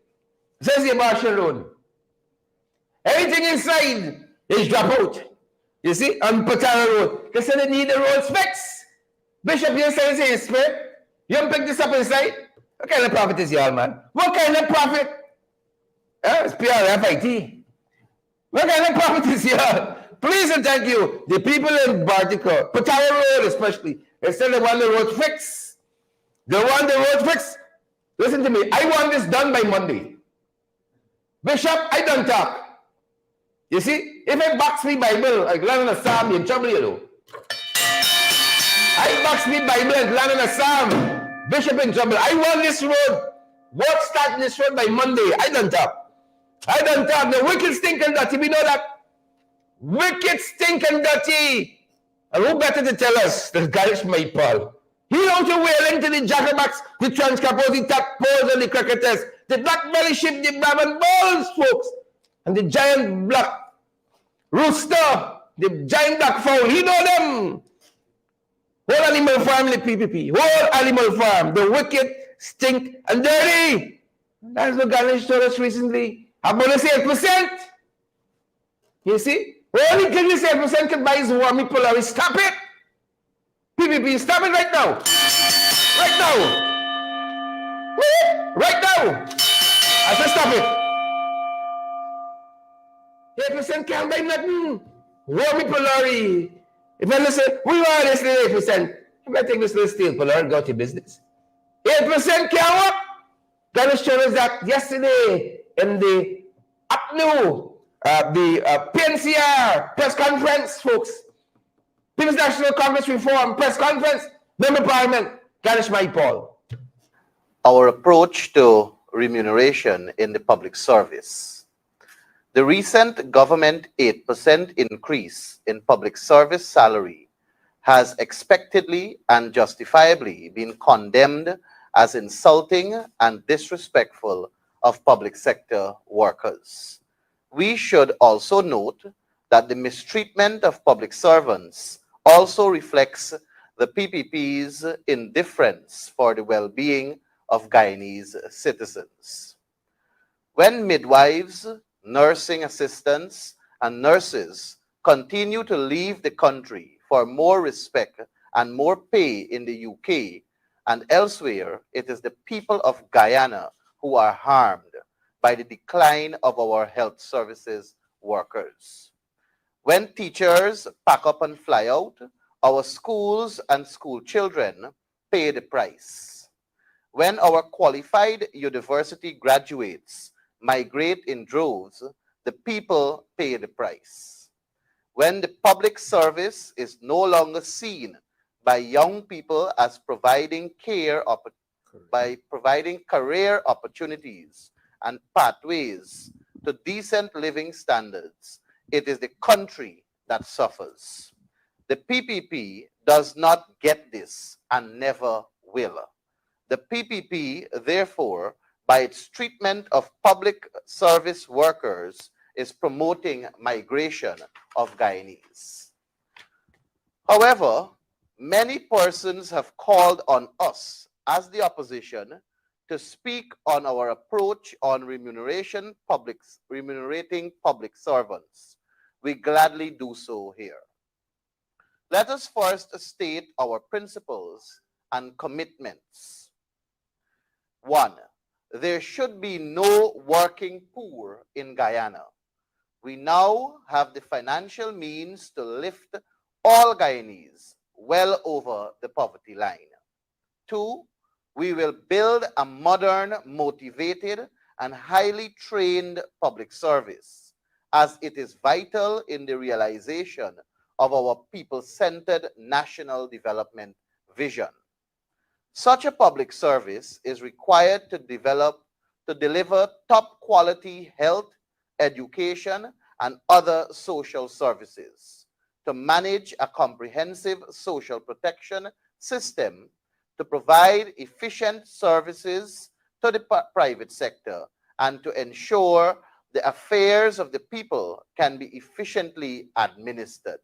Says the Marshall Road. Everything inside is drop out. You see? On Putara Road. They say they need the road specs. Bishop, you say it's spec. You don't pick this up inside. What kind of profit is y'all, man? What kind of profit? It's PRFIT. What kind of profit is y'all? Please and thank you. The people in Bartico, Putara Road especially, they said they want the road fixed. They want the road fixed. Listen to me. I want this done by Monday. Bishop, I don't talk. You see, if I box me Bible, like land on a psalm, you're in trouble, you know. I box me Bible and land on a psalm. Bishop in trouble. I want this road. Work start this road by Monday. I don't talk. I don't talk. The wicked stink and dirty. We know that. Wicked stink and dirty. And who better to tell us than Garish Maipal? He out to whaling to the jackerbacks, the transcapos, the tadpoles, and the cricketers, the black belly sheep, the Brabant balls, folks, and the giant black rooster, the giant black fowl. He know them. Whole animal farm, the PPP. Whole animal farm. The wicked, stink, and dirty. That's what Ganesh told us recently. I'm going to say 8%. You see? Only can you say 8% can buy his warmy Polaris. Stop it. PPP, stop it right now. Right now. Right now. I said stop it. 8% can't buy nothing. Warmy Polaris. If I listen, we want this little 8%. I'm take this little steel Polaris and go to business. 8% can't work. Ganesh showed us that yesterday in the UPNU, the PNCR press conference, folks. People's National Congress Reform press conference, Member of Parliament, Ganesh Maipal. Our approach to remuneration in the public service. The recent government 8% increase in public service salary has expectedly and justifiably been condemned as insulting and disrespectful of public sector workers. We should also note that the mistreatment of public servants also reflects the PPP's indifference for the well-being of Guyanese citizens. When midwives, nursing assistants, and nurses continue to leave the country for more respect and more pay in the UK and elsewhere, it is the people of Guyana who are harmed by the decline of our health services workers. When teachers pack up and fly out, our schools and school children pay the price. When our qualified university graduates migrate in droves, the people pay the price. When the public service is no longer seen by young people as providing career opportunities and pathways to decent living standards, it is the country that suffers. The PPP does not get this and never will. The PPP, therefore, by its treatment of public service workers, is promoting migration of Guyanese. However, many persons have called on us as the opposition to speak on our approach on remunerating public servants. We gladly do so here. Let us first state our principles and commitments. 1. There should be no working poor in Guyana. We now have the financial means to lift all Guyanese well over the poverty line. 2. We will build a modern, motivated, and highly trained public service, as it is vital in the realization of our people-centered national development vision. Such a public service is required to deliver top-quality health, education, and other social services, to manage a comprehensive social protection system, to provide efficient services to the private sector, and to ensure the affairs of the people can be efficiently administered.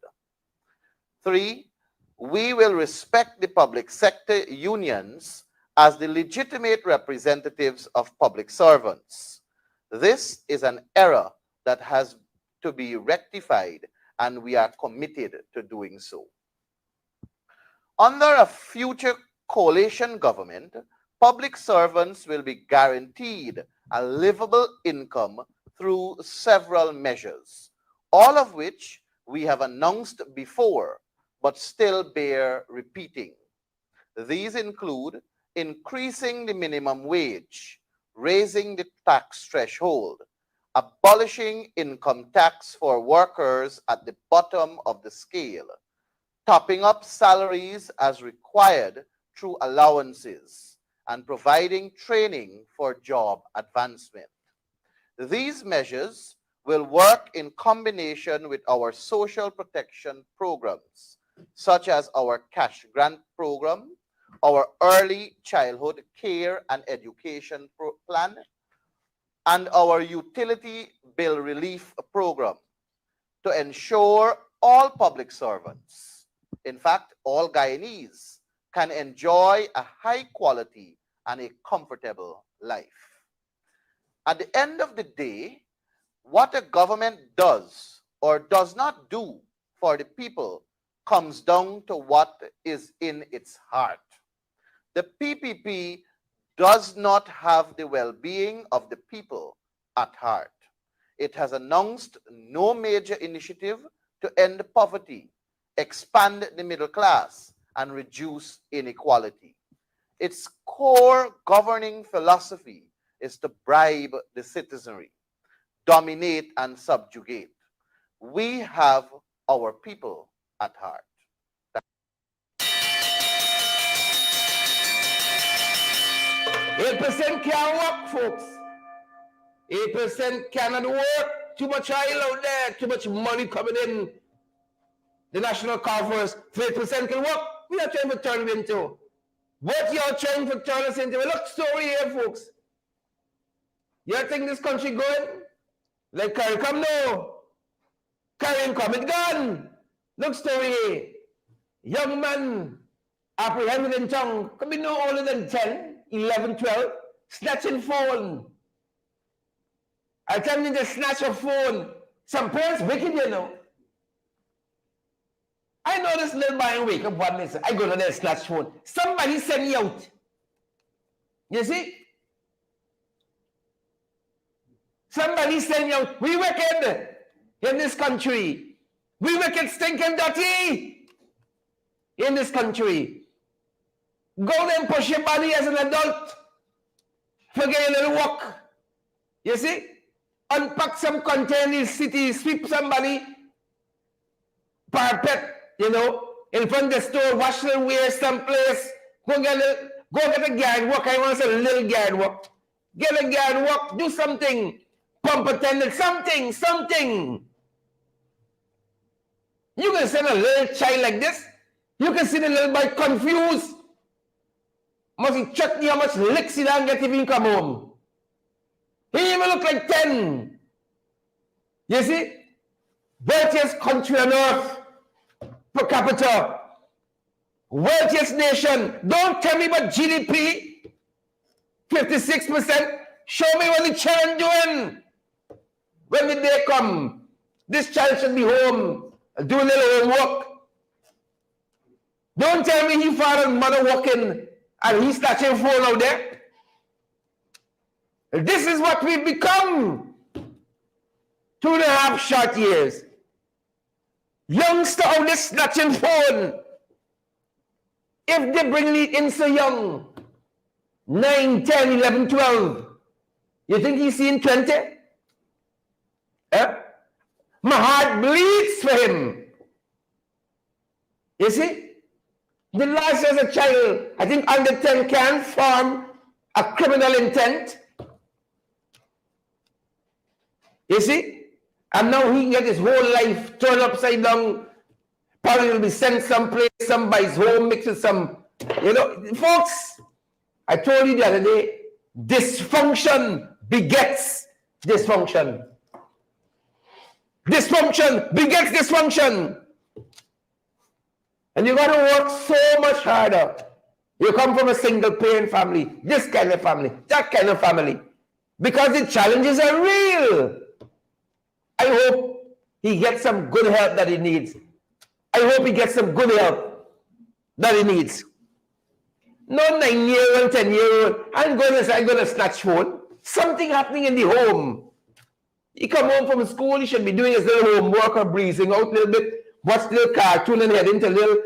3. we will respect the public sector unions as the legitimate representatives of public servants. This is an error that has to be rectified, and we are committed to doing so. Under a future coalition government, public servants will be guaranteed a livable income through several measures, all of which we have announced before, but still bear repeating. These include increasing the minimum wage, raising the tax threshold, abolishing income tax for workers at the bottom of the scale, topping up salaries as required through allowances, and providing training for job advancement. These measures will work in combination with our social protection programs, such as our cash grant program, our early childhood care and education plan, and our utility bill relief program to ensure all public servants, in fact, all Guyanese, can enjoy a high quality and a comfortable life. At the end of the day, what a government does or does not do for the people comes down to what is in its heart. The PPP does not have the well-being of the people at heart. It has announced no major initiative to end poverty, expand the middle class, and reduce inequality. Its core governing philosophy is to bribe the citizenry, dominate and subjugate. We have our people at heart. 8% can't work, folks. 8% cannot work. Too much oil out there, too much money coming in. The national coffers, 3% can work. We are trying to turn it into. What you're trying to turn us into? Look, story here, folks. You think this country going? Like CARICOM, no. CARICOM, it gone. Look, story here. Young man apprehended in town, could be no older than 10, 11, 12, snatching phone. Attempting to snatch a phone. Some parents wicked, you know. I know this little boy wake up one day, I go to there snatch phone. Somebody send me out. You see? Somebody send me out. We wicked in this country. We wicked, stinking, dirty in this country. Go there and push your body as an adult. Forget a little walk. You see? Unpack some content in the city, sweep somebody, parapet, you know, in front of the store, wash the wear someplace. Go get a guard walk. I want to say a little guard walk. Get a guard walk, do something. Pump attendant, something. You can send a little child like this. You can see the little boy confused. Must he check how much licks he don't get if he come home. He even look like 10. You see? Wealthiest country on earth per capita. Wealthiest nation. Don't tell me about GDP. 56%. Show me what the child doing. When the day come, this child should be home doing a little homework. Don't tell me he father and mother working and he's snatching phone out there. This is what we've become. 2.5 short years. Youngster out there snatching phone. If they bring it in so young, 9, 10, 11, 12, you think he's seen 20? My heart bleeds for him. You see? The law says a child, I think under 10 can form a criminal intent. You see? And now he can get his whole life turned upside down. Probably will be sent someplace, somebody's home, mixed with some, you know. Folks, I told you the other day, dysfunction begets dysfunction. Dysfunction begets dysfunction. And you got to work so much harder. You come from a single parent family, this kind of family, that kind of family, because the challenges are real. I hope he gets some good help that he needs. I hope he gets some good help that he needs. No 9-year-old, 10-year-old, I'm going to snatch phone. Something happening in the home. He come home from school, he should be doing his little homework or breezing out a little bit, watch a little cartoon and head into a little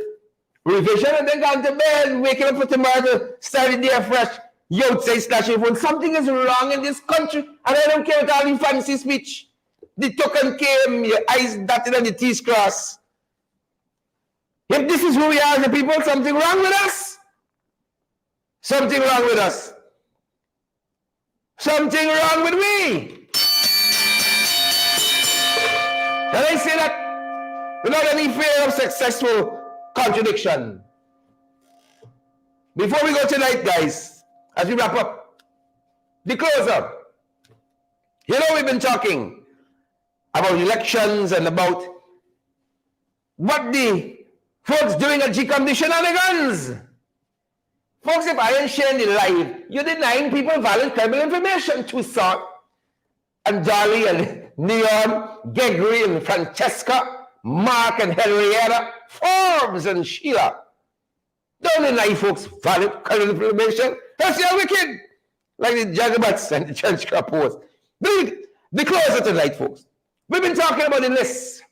revision and then go to bed, waking up for tomorrow, start the day fresh. You outside snatching phone. Something is wrong in this country, and I don't care about all the fancy speech. The token came, your eyes dotted and the T's crossed. If this is who we are as a people, something wrong with us. Something wrong with us. Something wrong with me. Can I say that without any fear of successful contradiction? Before we go tonight, guys, as we wrap up, the closer. You know, we've been talking about elections and about what the folks doing at GCOM, the shenanigans. Folks, if I ain't sharing the live, you're denying people valid credible information. Toussaint and Dolly and Neon, Gregory and Francesca, Mark and Henrietta, Forbes and Sheila. Don't deny folks valid credible information. That's your wicked. Like the Jagabots and the church capos. The closer tonight, folks. We've been talking about the list.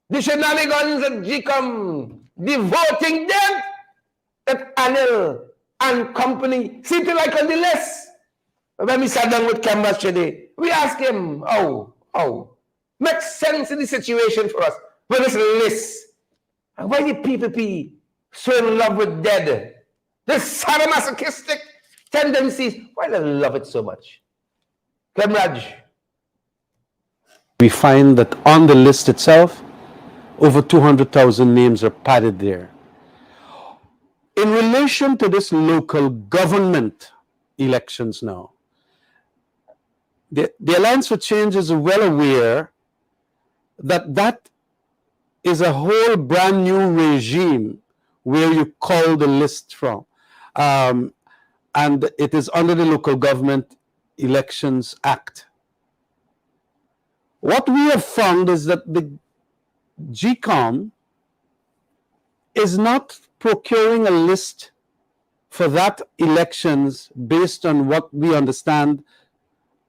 The shenanigans at GCOM, the voting debt that Anil and company seem to like on the list. When we sat down with Khemraj today, we asked him, makes sense in the situation for us with this list. And why the PPP so in love with dead? The sadomasochistic tendencies, why do they love it so much? Khemraj. We find that on the list itself, over 200,000 names are padded there. In relation to this local government elections now, the Alliance for Change is well aware that that is a whole brand new regime where you call the list from. And it is under the Local Government Elections Act. What we have found is that the GCOM is not procuring a list for that elections based on what we understand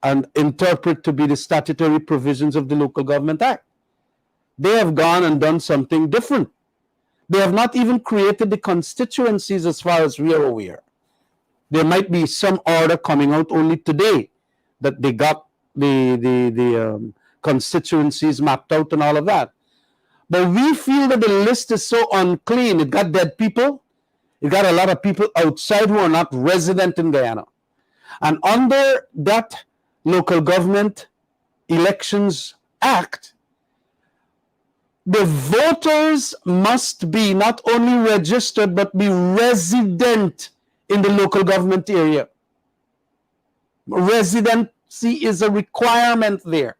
and interpret to be the statutory provisions of the Local Government Act. They have gone and done something different. They have not even created the constituencies as far as we are aware. There might be some order coming out only today that they got the constituencies mapped out and all of that. But we feel that the list is so unclean. It got dead people. It got a lot of people outside who are not resident in Guyana. And under that Local Government Elections Act, the voters must be not only registered, but be resident in the local government area. Residency is a requirement there.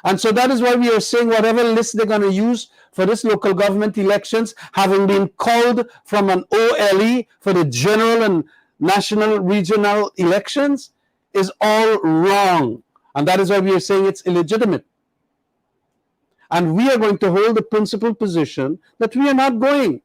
And so that is why we are saying whatever list they're going to use for this local government elections, having been called from an OLE for the general and national regional elections, is all wrong. And that is why we are saying it's illegitimate. And we are going to hold the principal position that we are not going,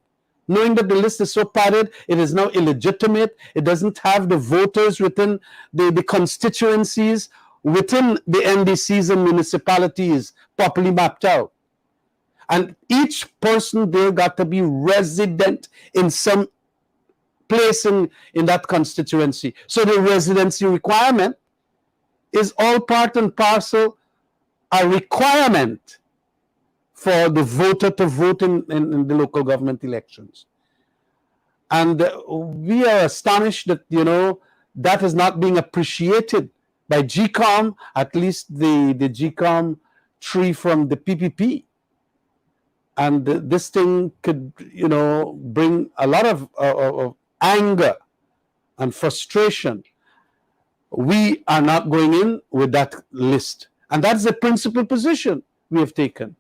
knowing that the list is so padded, it is now illegitimate, it doesn't have the voters within the constituencies, within the NDCs and municipalities properly mapped out. And each person there got to be resident in some place in that constituency. So the residency requirement is all part and parcel a requirement for the voter to vote in the local government elections. And we are astonished that, that is not being appreciated by GCOM, at least the GCOM tree from the PPP. And this thing could, bring a lot of anger and frustration. We are not going in with that list. And that's the principal position we have taken.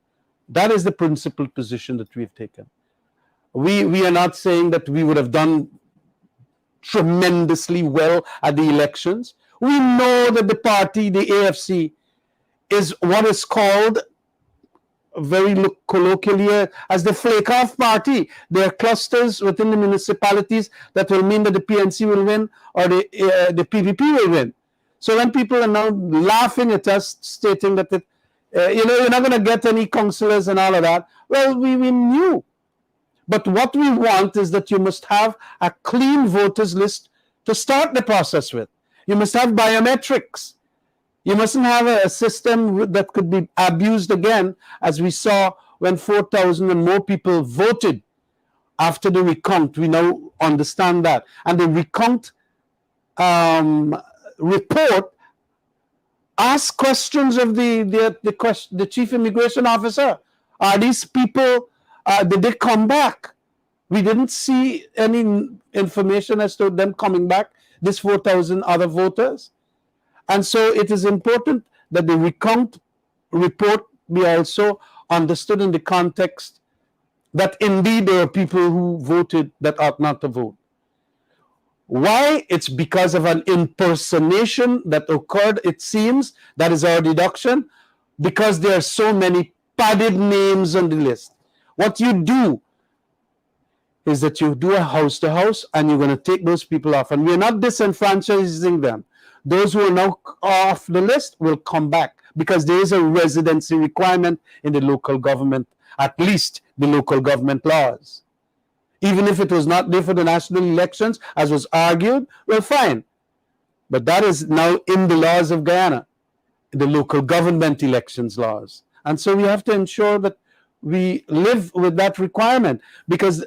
That is the principal position that we have taken. We are not saying that we would have done tremendously well at the elections. We know that the party, the AFC, is what is called very colloquially as the flake off party. There are clusters within the municipalities that will mean that the PNC will win or the PVP will win. So when people are now laughing at us, stating that you're not going to get any councillors and all of that, well, we knew. But what we want is that you must have a clean voters list to start the process with. You must have biometrics. You mustn't have a system that could be abused again, as we saw when 4,000 and more people voted after the recount. We now understand that. And the recount report asked questions of the chief immigration officer. Are these people, did they come back? We didn't see any information as to them coming back, this 4,000 other voters. And so it is important that the recount report be also understood in the context that indeed there are people who voted that ought not to vote. Why? It's because of an impersonation that occurred, it seems. That is our deduction, because there are so many padded names on the list. What you do is that you do a house to house and you're going to take those people off. And we're not disenfranchising them. Those who are now off the list will come back because there is a residency requirement in the local government, at least the local government laws. Even if it was not there for the national elections, as was argued, well, fine. But that is now in the laws of Guyana, the local government elections laws. And so we have to ensure that we live with that requirement, because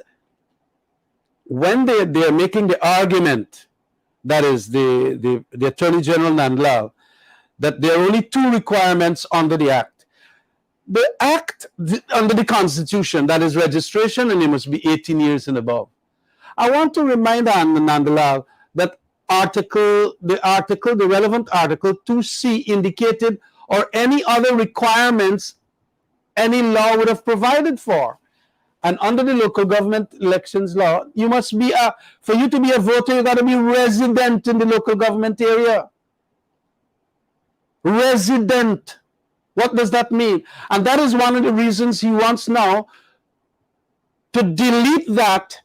when they are making the argument, that is the Attorney General Nandlal, that there are only two requirements under the Act. The Act, under the Constitution, that is registration, and you must be 18 years and above. I want to remind Nandlal that the relevant article 2C indicated, or any other requirements any law would have provided for. And under the local government elections law, you must be for you to be a voter, you got to be resident in the local government area. Resident. What does that mean? And that is one of the reasons he wants now to delete that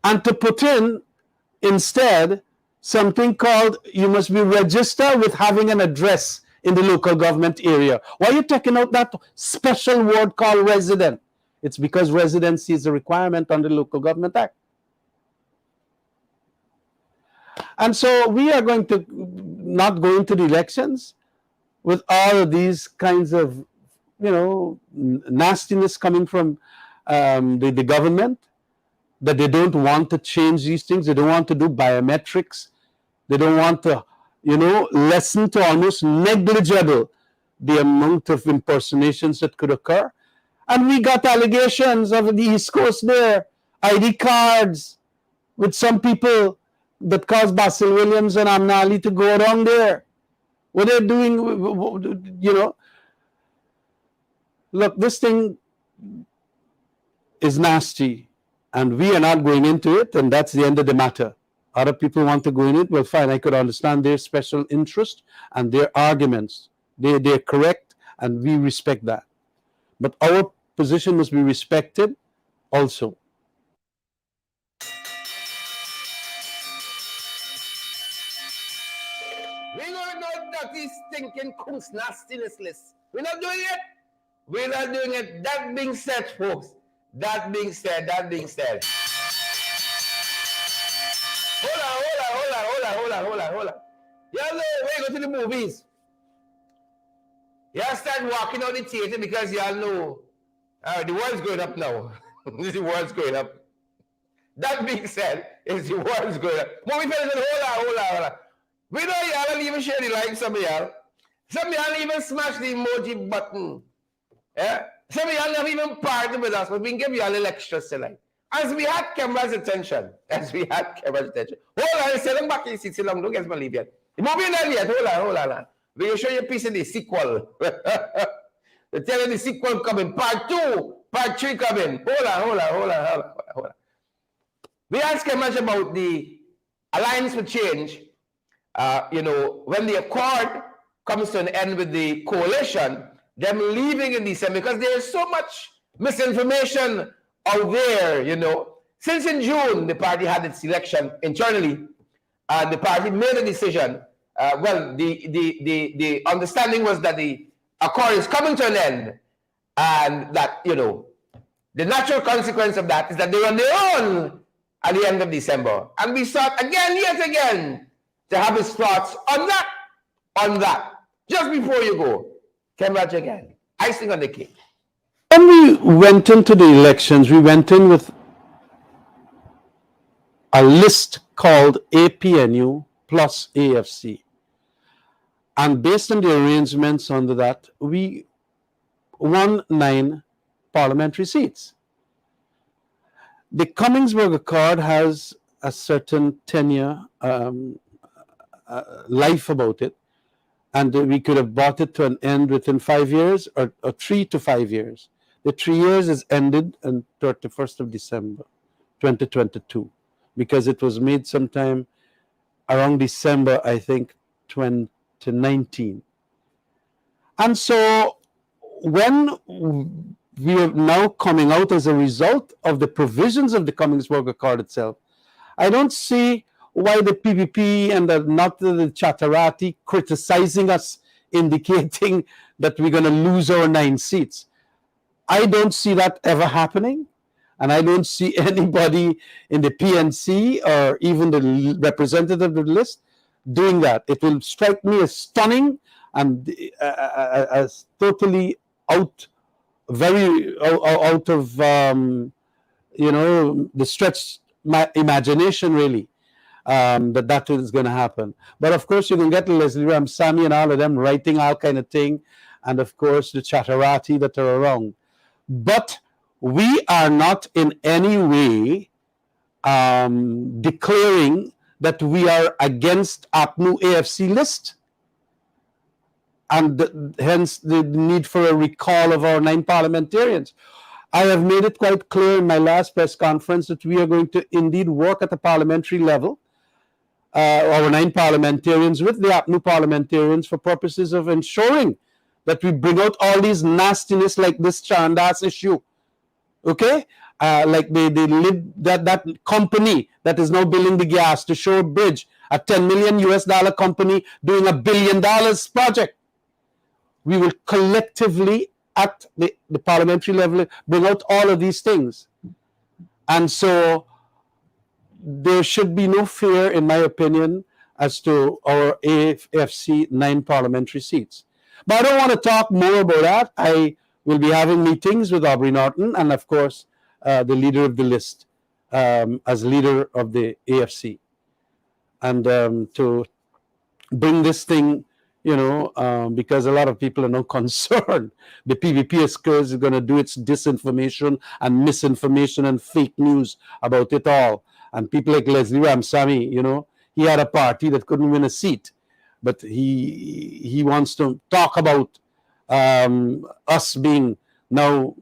and to put in instead something called, you must be registered with having an address in the local government area. Why are you taking out that special word called resident? It's because residency is a requirement under the Local Government Act. And so we are going to not go into the elections with all of these kinds of, nastiness coming from the government, that they don't want to change these things. They don't want to do biometrics. They don't want to, lessen to almost negligible the amount of impersonations that could occur. And we got allegations of the East Coast there, ID cards with some people that caused Basil Williams and Amnali to go around there. What they're doing, Look, this thing is nasty, and we are not going into it, and that's the end of the matter. Other people want to go in it, well, fine, I could understand their special interest and their arguments. They're correct, and we respect that. But our position must be respected also. We don't know that is stinking kunst nastiness list. We're not doing it. We're not doing it. That being said, folks. That being said. Hold on. You know, when you go to the movies, you start walking out the theater because you all know the world's going up now. The world's going up. That being said, is the world's going up. Movie fellas said, hold on. We know y'all don't even share the like, some of y'all. Some of y'all even smash the emoji button. Yeah? Some of y'all not even partner with us, but we can give you all a little extra tonight. As we had Khemraj's attention. Hold on, sit them back in seat, sit long, don't get my leave yet. The movie not yet, hold on. We're going to show you a piece of the sequel. They're telling the sequel coming, part 2 Part 3 coming. Hold on. We asked Khemraj about the Alliance for Change. When the accord comes to an end with the coalition, them leaving in December, because there is so much misinformation out there, Since in June, the party had its election internally, and the party made a decision. The understanding was that the accord is coming to an end, and that, the natural consequence of that is that they're on their own at the end of December. And we sought yet again, to have his thoughts on that. Just before you go, Khemraj again, icing on the cake. When we went into the elections, we went in with a list called APNU plus AFC. And based on the arrangements under that, we won 9 parliamentary seats. The Cummingsburg Accord has a certain tenure, life about it, and we could have brought it to an end within 5 years or 3 to 5 years. The 3 years is ended on 31st of December 2022, because it was made sometime around December, I think, 2019. And so when we are now coming out as a result of the provisions of the Cummingsburg Accord itself, I don't see why the PPP and not the Chatarati criticizing us, indicating that we're going to lose our 9 seats. I don't see that ever happening, and I don't see anybody in the PNC or even the representative of the list doing that. It will strike me as stunning and as totally out of the stretched imagination, really, that is going to happen. But of course, you can get Leslie Ramsamy and all of them writing all kind of thing, and of course the Chatarati that are around. But we are not in any way declaring that we are against APNU AFC list, and hence the need for a recall of our 9 parliamentarians. I have made it quite clear in my last press conference that we are going to indeed work at the parliamentary level, our 9 parliamentarians with the APNU parliamentarians, for purposes of ensuring that we bring out all these nastiness like this Charandas issue. Okay? Like that company that is now building the gas to Shore Bridge, a $10 million US company doing $1 billion project. We will collectively at the parliamentary level bring out all of these things. And so there should be no fear, in my opinion, as to our AFC 9 parliamentary seats. But I don't want to talk more about that. I will be having meetings with Aubrey Norton and, of course, the leader of the list as leader of the AFC. And to bring this thing, because a lot of people are now concerned. The PVP is going to do its disinformation and misinformation and fake news about it all. And people like Leslie Ramsamy, he had a party that couldn't win a seat. But he wants to talk about us being now,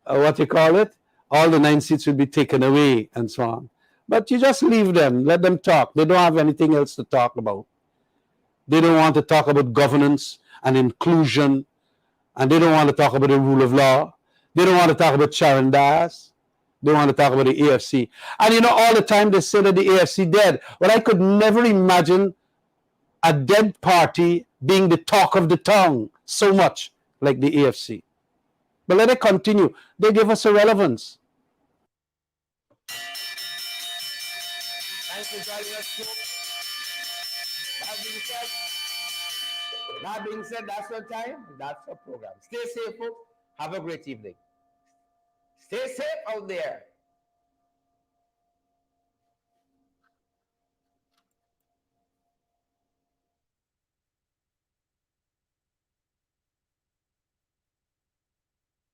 all the 9 seats will be taken away and so on. But you just leave them, let them talk. They don't have anything else to talk about. They don't want to talk about governance and inclusion, and they don't want to talk about the rule of law. They don't want to talk about Charandas. They want to talk about the AFC. And all the time they say that the AFC dead. Well, I could never imagine a dead party being the talk of the tongue so much like the AFC. But let it continue. They give us a relevance. Thanks for joining us, folks. That being said, that's our time. That's our program. Stay safe, folks. Have a great evening. Stay safe out there.